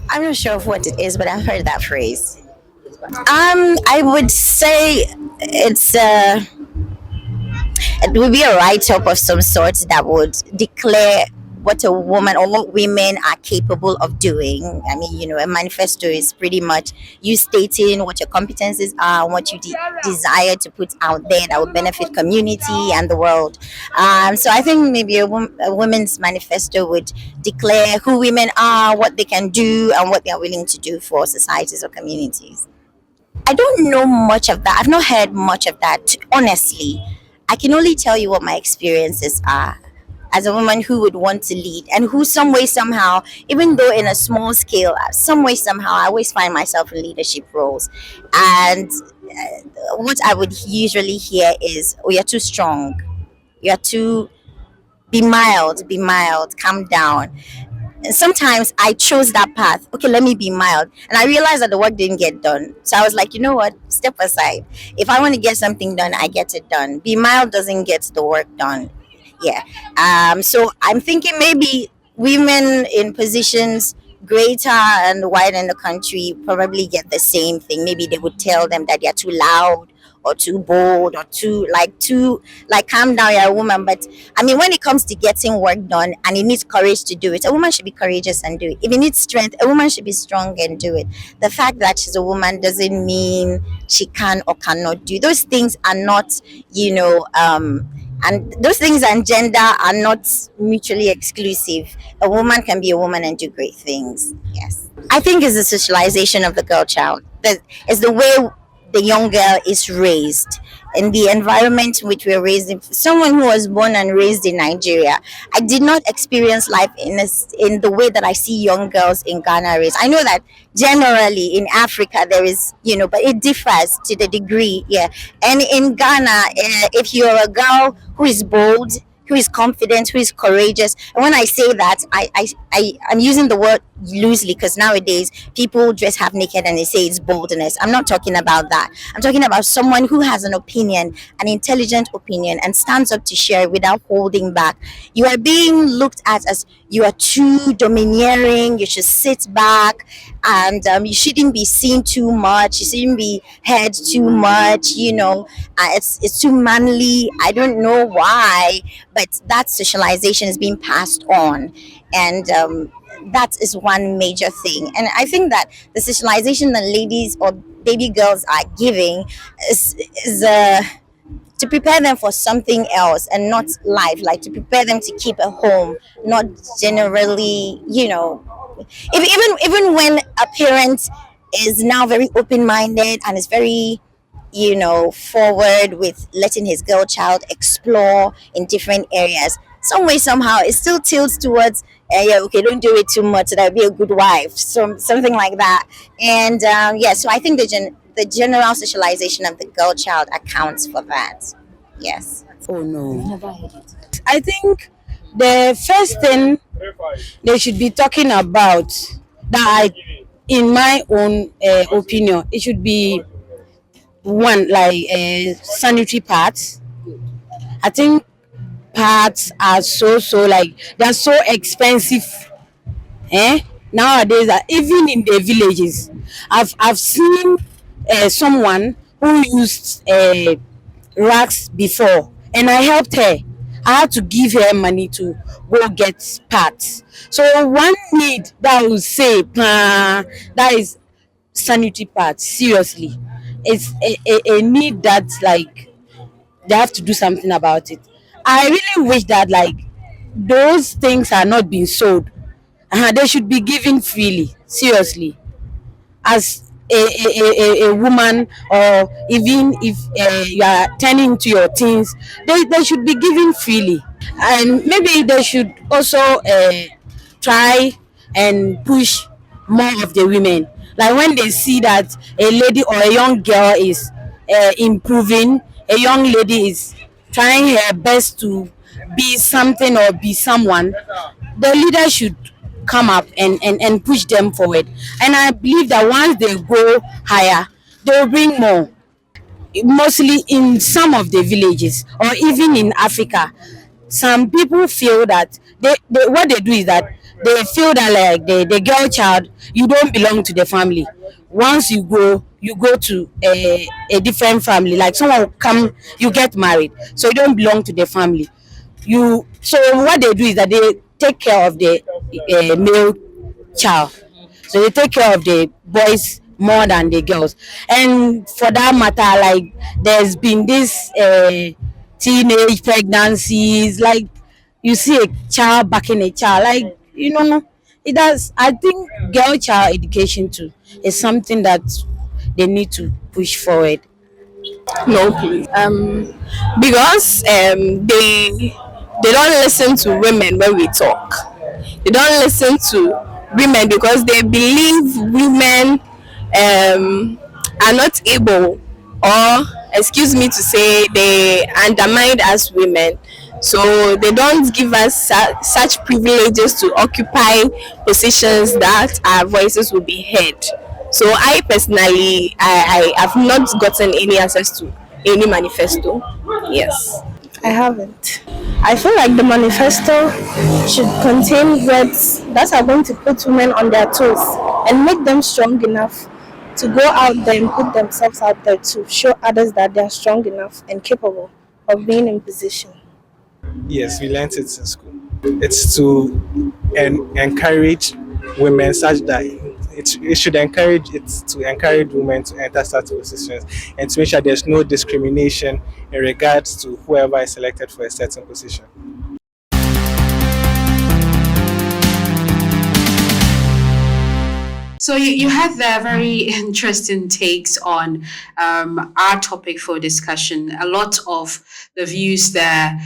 [SPEAKER 3] I'm not sure of what it is, but I've heard that phrase. I would say it would be a write-up of some sort that would declare what a woman or what women are capable of doing. I mean, a manifesto is pretty much you stating what your competencies are and what you desire to put out there that will benefit community and the world. So I think maybe a women's manifesto would declare who women are, what they can do, and what they are willing to do for societies or communities. I don't know much of that. I've not heard much of that, honestly. I can only tell you what my experiences are as a woman who would want to lead and who some way somehow, even though in a small scale, some way somehow I always find myself in leadership roles. And what I would usually hear is, oh, you're too strong. You're too, be mild, calm down. Sometimes I chose that path. Okay, let me be mild. And I realized that the work didn't get done. So I was like, you know what? Step aside. If I want to get something done, I get it done. Be mild doesn't get the work done. Yeah. So I'm thinking maybe women in positions greater and wider in the country probably get the same thing. Maybe they would tell them that they're too loud or too bold or too calm down, you're a woman. But I mean, when it comes to getting work done and it needs courage to do it, a woman should be courageous and do it. If it needs strength, a woman should be strong and do it. The fact that she's a woman doesn't mean she can or cannot do those things. Are not, and those things and gender are not mutually exclusive. A woman can be a woman and do great things. Yes, I think it's the socialization of the girl child. It's the way the young girl is raised in the environment in which we are raised in. Someone who was born and raised in Nigeria, I did not experience life in the way that I see young girls in Ghana raised. I know that generally in Africa there is, but it differs to the degree. Yeah, and in Ghana, if you're a girl who is bold, who is confident, who is courageous. And when I say that, I'm using the word loosely because nowadays people dress half naked and they say it's boldness. I'm not talking about that. I'm talking about someone who has an opinion, an intelligent opinion, and stands up to share it without holding back. You are being looked at as you are too domineering. You should sit back, and you shouldn't be seen too much. You shouldn't be heard too much. It's too manly. I don't know why, but that socialization is being passed on, and that is one major thing. And I think that the socialization that ladies or baby girls are giving is to prepare them for something else and not life, like to prepare them to keep a home, not generally, even when a parent is now very open-minded and is very forward with letting his girl child explore in different areas. Some way, somehow, it still tilts towards, yeah, okay, don't do it too much, so that I'll be a good wife, something like that. And yeah, so I think the general socialization of the girl child accounts for that. Yes.
[SPEAKER 4] Oh no. I think the first thing they should be talking about, in my own opinion, it should be one, like sanitary pads. I think pads are so like they're so expensive. Eh? Nowadays, even in the villages, I've seen someone who used racks before, and I helped her. I had to give her money to go get parts. So one need that I would say, that is sanitary pads. Seriously, it's a need that, like, they have to do something about it. I really wish that, like, those things are not being sold. They should be given freely. Seriously, as a woman, or even if you are turning into your teens, they should be given freely. And maybe they should also try and push more of the women, like when they see that a lady or a young girl is improving, a young lady is trying her best to be something or be someone, the leader should come up and push them forward. And I believe that once they go higher, they will bring more. Mostly in some of the villages, or even in Africa, some people feel that they what they do is that they feel that, like, the girl child, you don't belong to the family. Once you go to a different family, like someone will come, you get married, so you don't belong to the family. So what they do is that they take care of the male child, so they take care of the boys more than the girls. And for that matter, like, there's been this teenage pregnancies, like, you see a child backing a child, like, it does. I think girl child education too is something that they need to push forward.
[SPEAKER 5] No, please. Because they don't listen to women when we talk. They don't listen to women because they believe women are not able, or excuse me to say, they undermine us women. So they don't give us such privileges to occupy positions that our voices will be heard. So I personally, I have not gotten any access to any manifesto. Yes.
[SPEAKER 6] I haven't. I feel like the manifesto should contain words that are going to put women on their toes and make them strong enough to go out there and put themselves out there to show others that they are strong enough and capable of being in position.
[SPEAKER 7] Yes, we learned it in school. It's to encourage women such that it should encourage women to enter certain positions, and to make sure there's no discrimination in regards to whoever is selected for a certain position.
[SPEAKER 1] So you had the very interesting takes on our topic for discussion. A lot of the views there,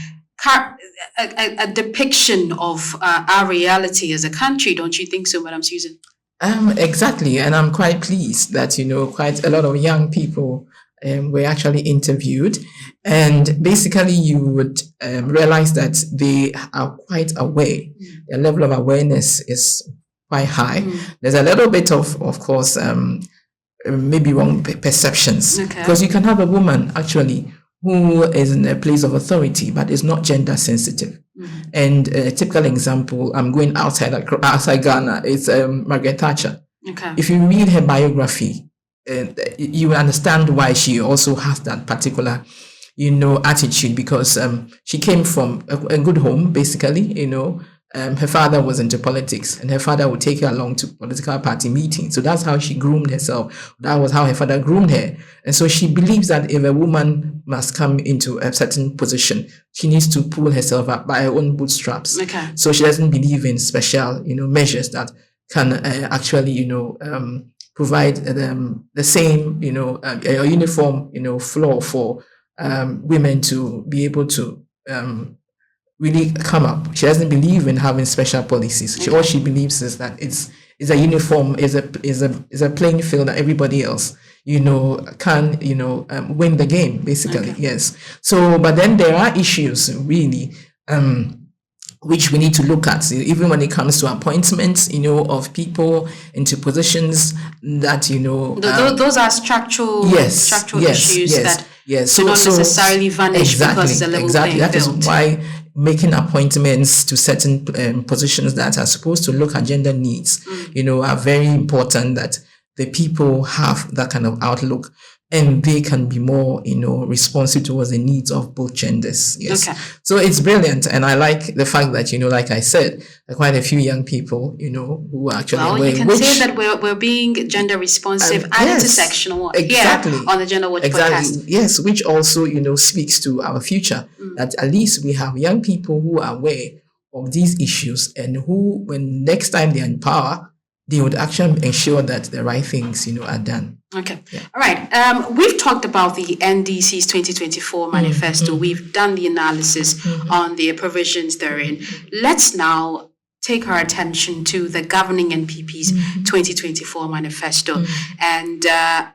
[SPEAKER 1] a depiction of our reality as a country. Don't you think so, Madam Susan?
[SPEAKER 2] Exactly, and I'm quite pleased that quite a lot of young people were actually interviewed, and basically you would realize that they are quite aware. Their level of awareness is quite high. There's a little bit of course, maybe wrong perceptions, because you can have a woman actually who is in a place of authority but is not gender sensitive. And a typical example, I'm going outside Ghana, is Margaret Thatcher. If you read her biography, you will understand why she also has that particular attitude, because she came from a good home, basically. Her father was into politics, and her father would take her along to political party meetings. So that's how she groomed herself. That was how her father groomed her. And so she believes that if a woman must come into a certain position, she needs to pull herself up by her own bootstraps. So she doesn't believe in special, measures that can actually, provide the same, a uniform, floor for women to be able to really come up. She doesn't believe in having special policies. All she believes is that it's a uniform, is a playing field that everybody else, can, win the game, basically.
[SPEAKER 1] Okay.
[SPEAKER 2] Yes. So, but then there are issues really, which we need to look at, even when it comes to appointments, of people into positions that,
[SPEAKER 1] Those are structural issues that
[SPEAKER 2] So,
[SPEAKER 1] do not necessarily vanish because it's a level playing
[SPEAKER 2] That
[SPEAKER 1] field.
[SPEAKER 2] is why making appointments to certain positions that are supposed to look at gender needs, are very important, that the people have that kind of outlook and they can be more, responsive towards the needs of both genders. Yes.
[SPEAKER 1] Okay.
[SPEAKER 2] So it's brilliant. And I like the fact that, like I said, quite a few young people, who are actually
[SPEAKER 1] Well, you can say that we're being gender responsive and
[SPEAKER 2] yes,
[SPEAKER 1] intersectional
[SPEAKER 2] exactly.
[SPEAKER 1] here on the Gender Watch podcast.
[SPEAKER 2] Yes, which also, speaks to our future, that at least we have young people who are aware of these issues and who, when next time they're in power, they would actually ensure that the right things, are done.
[SPEAKER 1] Okay. Yeah. All right. We've talked about the NDC's 2024 manifesto. We've done the analysis on the provisions therein. Let's now take our attention to the governing NPP's 2024 manifesto and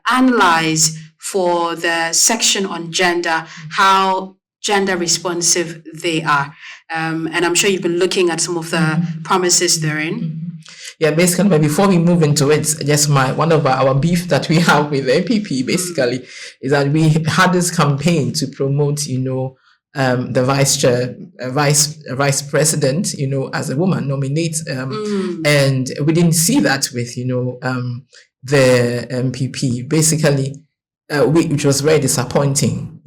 [SPEAKER 1] analyze for the section on gender how gender responsive they are. And I'm sure you've been looking at some of the promises therein.
[SPEAKER 2] Yeah, basically, but before we move into it, just one of our beef that we have with the NPP basically is that we had this campaign to promote, the vice president, as a woman, nominate, and we didn't see that with, the MPP. Basically, which was very disappointing,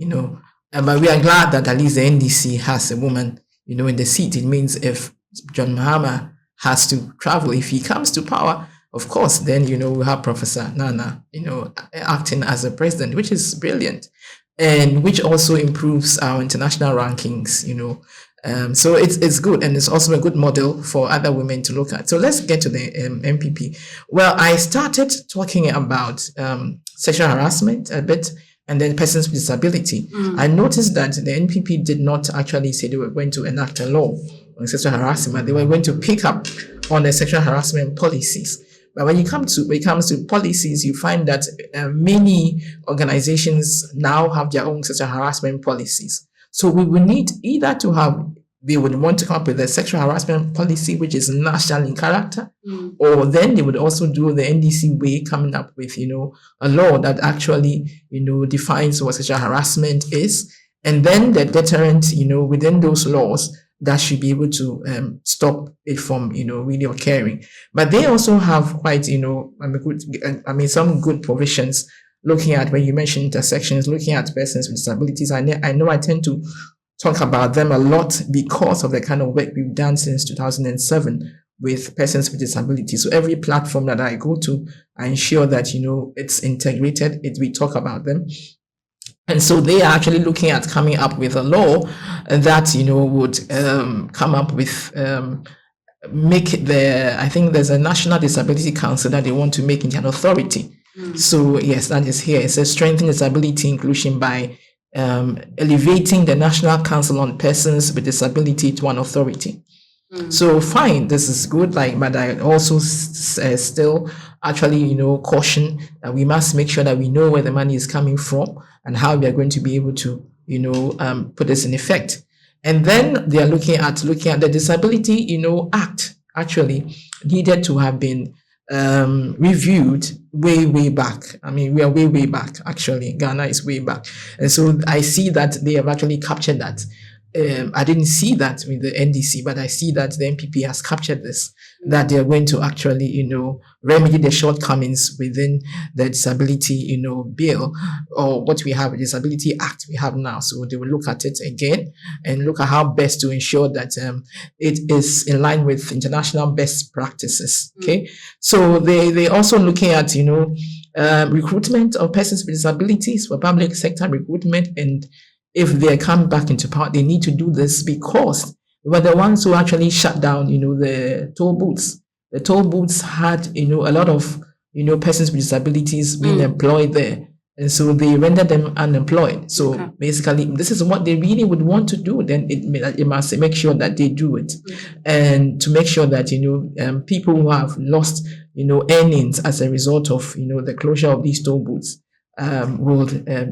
[SPEAKER 2] but we are glad that at least the NDC has a woman, in the seat. It means if John Mahama has to travel, if he comes to power, of course, then, we have Professor Nana, acting as a president, which is brilliant, and which also improves our international rankings, so it's good, and it's also a good model for other women to look at. So let's get to the MPP. Well, I started talking about sexual harassment a bit, and then persons with disability. I noticed that the NPP did not actually say they were going to enact a law on sexual harassment. They were going to pick up on the sexual harassment policies. But when it comes to policies, you find that many organizations now have their own sexual harassment policies. So we will need either to have, they would want to come up with a sexual harassment policy which is national in character, or then they would also do the NDC way, coming up with, a law that actually, defines what sexual harassment is, and then the deterrent, within those laws that should be able to stop it from, really occurring. But they also have quite, some good provisions looking at, when you mentioned intersections, looking at persons with disabilities. I know I tend to talk about them a lot because of the kind of work we've done since 2007 with persons with disabilities. So every platform that I go to, I ensure that, it's integrated, we talk about them. And so they are actually looking at coming up with a law that, would come up with, I think there's a National Disability Council that they want to make into an authority. So yes, that is here. It says strengthen disability inclusion by elevating the National Council on Persons with Disability to an authority. So fine, this is good. But I also still actually, caution that we must make sure that we know where the money is coming from and how we are going to be able to, put this in effect. And then they are looking at the Disability, Act actually needed to have been reviewed way back. I mean, we are way back. Actually, Ghana is way back, and so I see that they have actually captured that. I didn't see that with the NDC, but I see that the NPP has captured this, that they are going to actually, remedy the shortcomings within the disability, bill, or what we have, a Disability Act we have now. So they will look at it again and look at how best to ensure that it is in line with international best practices. Okay. So they also looking at, recruitment of persons with disabilities for public sector recruitment, and if they come back into power, they need to do this because they were the ones who actually shut down, the toll booths. The toll booths had, a lot of persons with disabilities being employed there. And so they render them unemployed. So basically, this is what they really would want to do. Then it must make sure that they do it, and to make sure that people who have lost earnings as a result of the closure of these toll booths will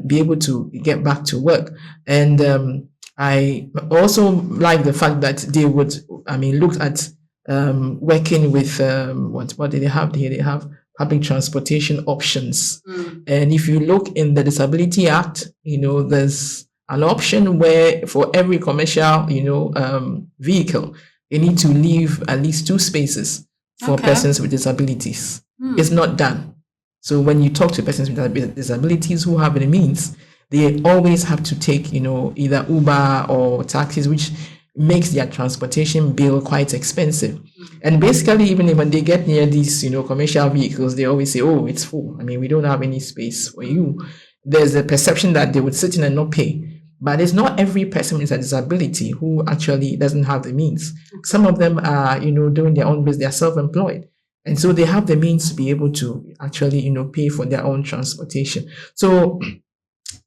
[SPEAKER 2] be able to get back to work. And I also like the fact that they would look at working with what do they have here? They have public transportation options. And if you look in the Disability Act, there's an option where for every commercial, vehicle, you need to leave at least 2 spaces for persons with disabilities. It's not done. So when you talk to persons with disabilities who have the means, they always have to take, either Uber or taxis, which makes their transportation bill quite expensive. And basically, even when they get near these, commercial vehicles, they always say, oh, it's full. We don't have any space for you. There's a perception that they would sit in and not pay. But it's not every person with a disability who actually doesn't have the means. Some of them are, doing their own business, they're self-employed. And so they have the means to be able to actually, pay for their own transportation. So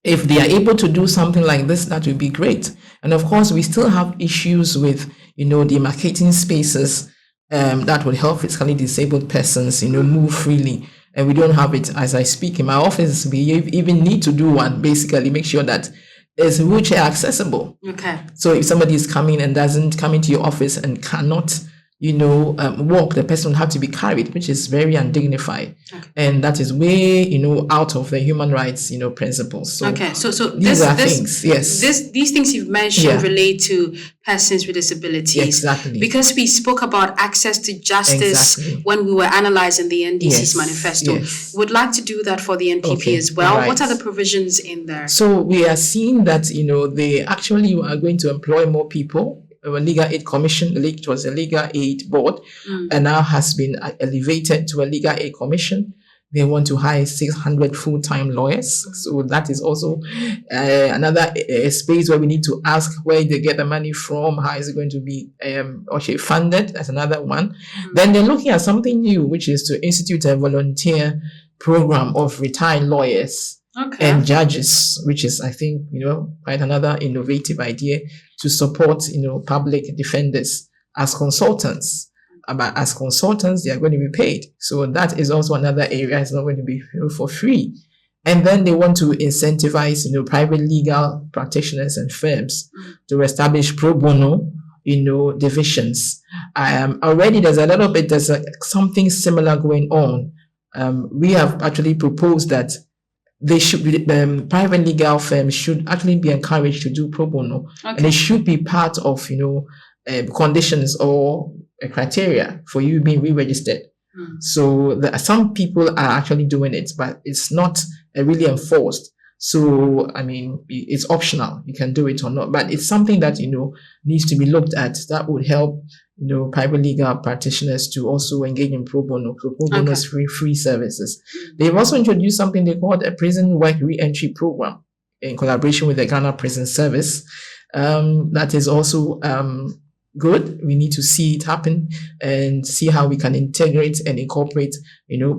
[SPEAKER 2] if they are able to do something like this, that would be great. And of course, we still have issues with, demarcating spaces that would help physically disabled persons, move freely. And we don't have it as I speak. In my office, we even need to do one, basically make sure that it's wheelchair accessible.
[SPEAKER 1] Okay.
[SPEAKER 2] So if somebody is coming and doesn't come into your office and cannot walk, the person will have to be carried, which is very undignified. And that is way, out of the human rights, principles. So
[SPEAKER 1] these
[SPEAKER 2] things, yes.
[SPEAKER 1] These things you've mentioned relate to persons with disabilities.
[SPEAKER 2] Exactly.
[SPEAKER 1] Because we spoke about access to justice when we were analyzing the NDC's manifesto.
[SPEAKER 2] Yes.
[SPEAKER 1] Would like to do that for the NPP as well. Right. What are the provisions in there? So
[SPEAKER 2] we are seeing that, they actually are going to employ more people. A legal aid commission, it was a legal aid board, and now has been elevated to a legal aid commission. They want to hire 600 full-time lawyers. So that is also another space where we need to ask where they get the money from, how is it going to be funded. That's another one. Then they're looking at something new, which is to institute a volunteer program of retired lawyers and judges, which is, I think, quite another innovative idea to support, public defenders as consultants. But as consultants, they are going to be paid. So that is also another area. It's not going to be for free. And then they want to incentivize, private legal practitioners and firms to establish pro bono, divisions. Already there's something similar going on. We have actually proposed that they should be, private legal firms should actually be encouraged to do pro bono, and it should be part of conditions or a criteria for you being re-registered. So some people are actually doing it, but it's not really enforced. So it's optional; you can do it or not. But it's something that needs to be looked at. That would help private legal practitioners to also engage in pro bono. So pro bono is free services. They've also introduced something they call a prison work re-entry program in collaboration with the Ghana Prison Service. That is also good. We need to see it happen and see how we can integrate and incorporate,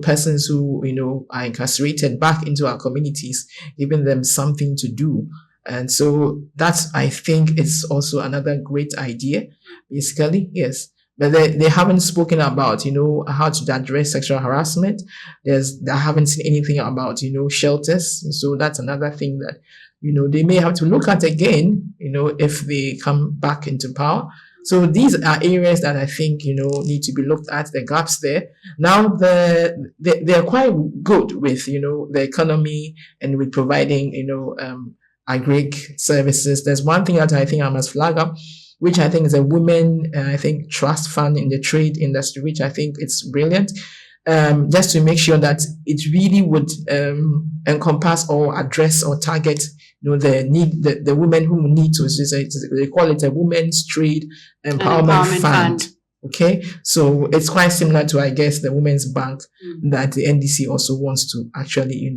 [SPEAKER 2] persons who, are incarcerated back into our communities, giving them something to do. And so that's, I think, it's also another great idea, basically, yes. But they haven't spoken about, how to address sexual harassment. I haven't seen anything about, shelters. So that's another thing that, they may have to look at again, if they come back into power. So these are areas that I think, need to be looked at, the gaps there. Now, they're quite good with, the economy and with providing, agri services. There's one thing that I think I must flag up, which I think is a women, trust fund in the trade industry, which I think it's brilliant. Just to make sure that it really would encompass or address or target, the women who need to. They call it a women's trade empowerment fund. Okay, so it's quite similar to, I guess, the Women's Bank that the NDC also wants to actually,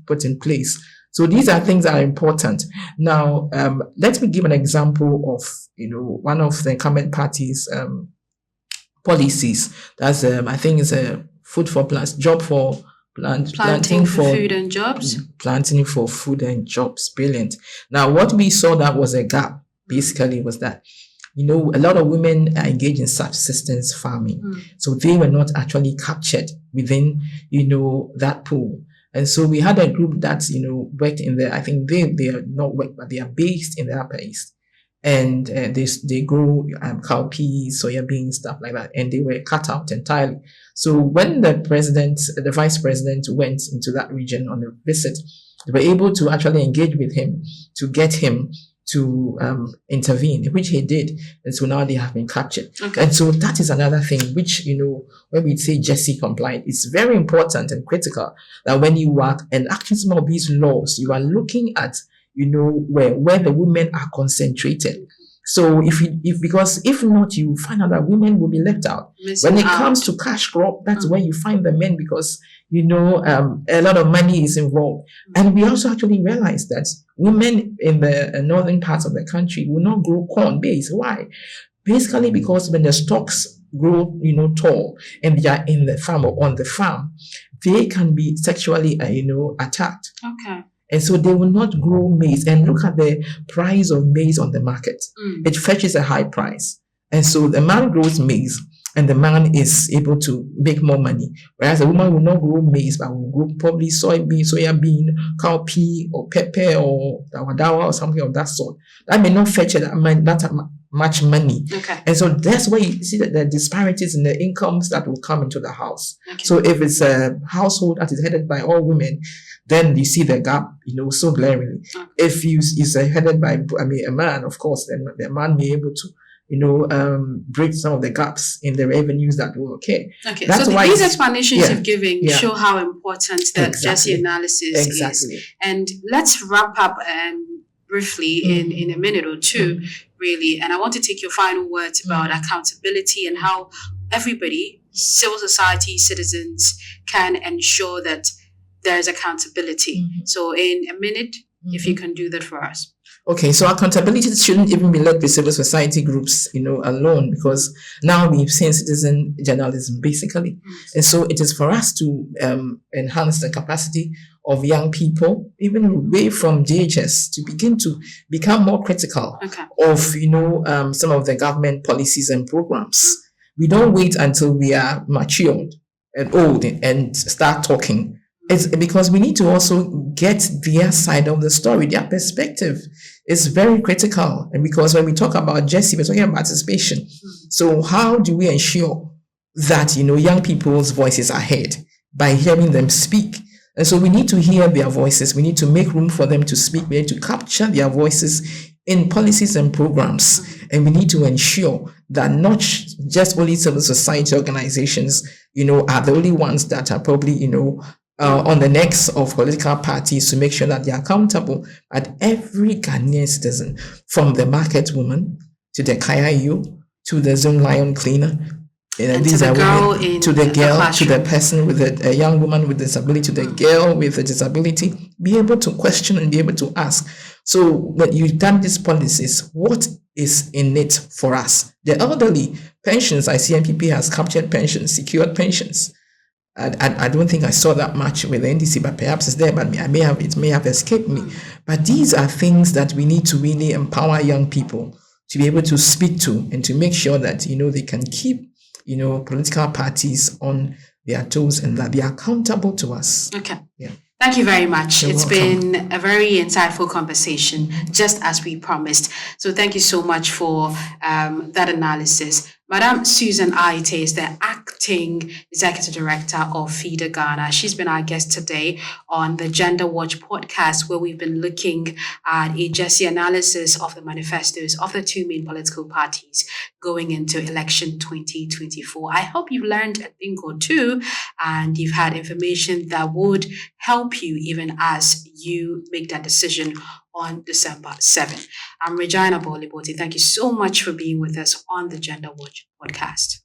[SPEAKER 2] put in place. So these are things that are important. Now, let me give an example of, one of the incumbent parties' policies. That's, I think, is a food for plants, job for
[SPEAKER 1] Planting for food and jobs.
[SPEAKER 2] Planting for food and jobs. Brilliant. Now, what we saw that was a gap, basically, was that, a lot of women are engaged in subsistence farming. So they were not actually captured within, that pool. And so we had a group that, worked in there. I think they are not work, but they are based in the Upper East. And they grow cowpeas, soya beans, stuff like that. And they were cut out entirely. So when the vice president went into that region on a visit, they were able to actually engage with him to get him to intervene, which he did. And so now they have been captured.
[SPEAKER 1] Okay.
[SPEAKER 2] And so that is another thing, which, when we say GESI compliant, it's very important and critical that when you are enacting some of these laws, you are looking at, where the women are concentrated. So because if not, you find out that women will be left out. When it comes to cash crop, that's where you find the men, because a lot of money is involved. And we also actually realize that women in the northern parts of the country will not grow corn maize. Why? Basically because when the stalks grow, tall, and they are in the farm or on the farm, they can be sexually, attacked.
[SPEAKER 1] Okay.
[SPEAKER 2] And so they will not grow maize. And look at the price of maize on the market. It fetches a high price. And so the man grows maize, and the man is able to make more money. Whereas a woman will not grow maize, but will grow probably soya bean, cowpea, or pepper, or dawa or something of that sort. That may not fetch that much money.
[SPEAKER 1] Okay.
[SPEAKER 2] And so that's where you see that the disparities in the incomes that will come into the house.
[SPEAKER 1] Okay.
[SPEAKER 2] So if it's a household that is headed by all women, then you see the gap, so glaringly.
[SPEAKER 1] Okay.
[SPEAKER 2] If it's headed by, a man, of course, then the man may be able to, bridge some of the gaps in the revenues that will occur.
[SPEAKER 1] Okay,
[SPEAKER 2] That's
[SPEAKER 1] so
[SPEAKER 2] why
[SPEAKER 1] these explanations you've given
[SPEAKER 2] Yeah.
[SPEAKER 1] show how important the GESI analysis
[SPEAKER 2] Exactly.
[SPEAKER 1] is. And let's wrap up briefly in a minute or two, really. And I want to take your final words about accountability and how everybody, civil society, citizens, can ensure that there's accountability. So in a minute, if you can do that for us.
[SPEAKER 2] Okay, so accountability shouldn't even be led by civil society groups, alone, because now we've seen citizen journalism, basically. And so it is for us to enhance the capacity of young people, even away from JHS, to begin to become more critical of, some of the government policies and programs. We don't wait until we are matured and old and start talking. It's because we need to also get their side of the story, their perspective is very critical. And because when we talk about GESI, we're talking about participation. So how do we ensure that, young people's voices are heard by hearing them speak? And so we need to hear their voices. We need to make room for them to speak. We need to capture their voices in policies and programs. And we need to ensure that not just only civil society organizations, are the only ones that are probably, on the necks of political parties to make sure that they are accountable. But every Ghanaian citizen, from the market woman to the KIU to the Zoom lion cleaner, these are women, to the girl, to the person with a young woman with disability, to the girl with a disability, be able to question and be able to ask. So when you've done these policies, what is in it for us? The elderly pensions, I see NPP has captured pensions, secured pensions. I don't think I saw that much with the NDC, but perhaps it's there, but it may have escaped me. But these are things that we need to really empower young people to be able to speak to and to make sure that, they can keep, political parties on their toes and that they are accountable to us.
[SPEAKER 1] Okay.
[SPEAKER 2] Yeah.
[SPEAKER 1] Thank you very much.
[SPEAKER 2] You're
[SPEAKER 1] It's
[SPEAKER 2] welcome.
[SPEAKER 1] been a very insightful conversation, just as we promised. So thank you so much for that analysis. Madam Susan Aite is the acting executive director of FIDA Ghana. She's been our guest today on the Gender Watch podcast, where we've been looking at a GESI analysis of the manifestos of the two main political parties going into election 2024. I hope you've learned a thing or two and you've had information that would help you even as you make that decision on December 7th. I'm Regina Boliboti. Thank you so much for being with us on the Gender Watch podcast.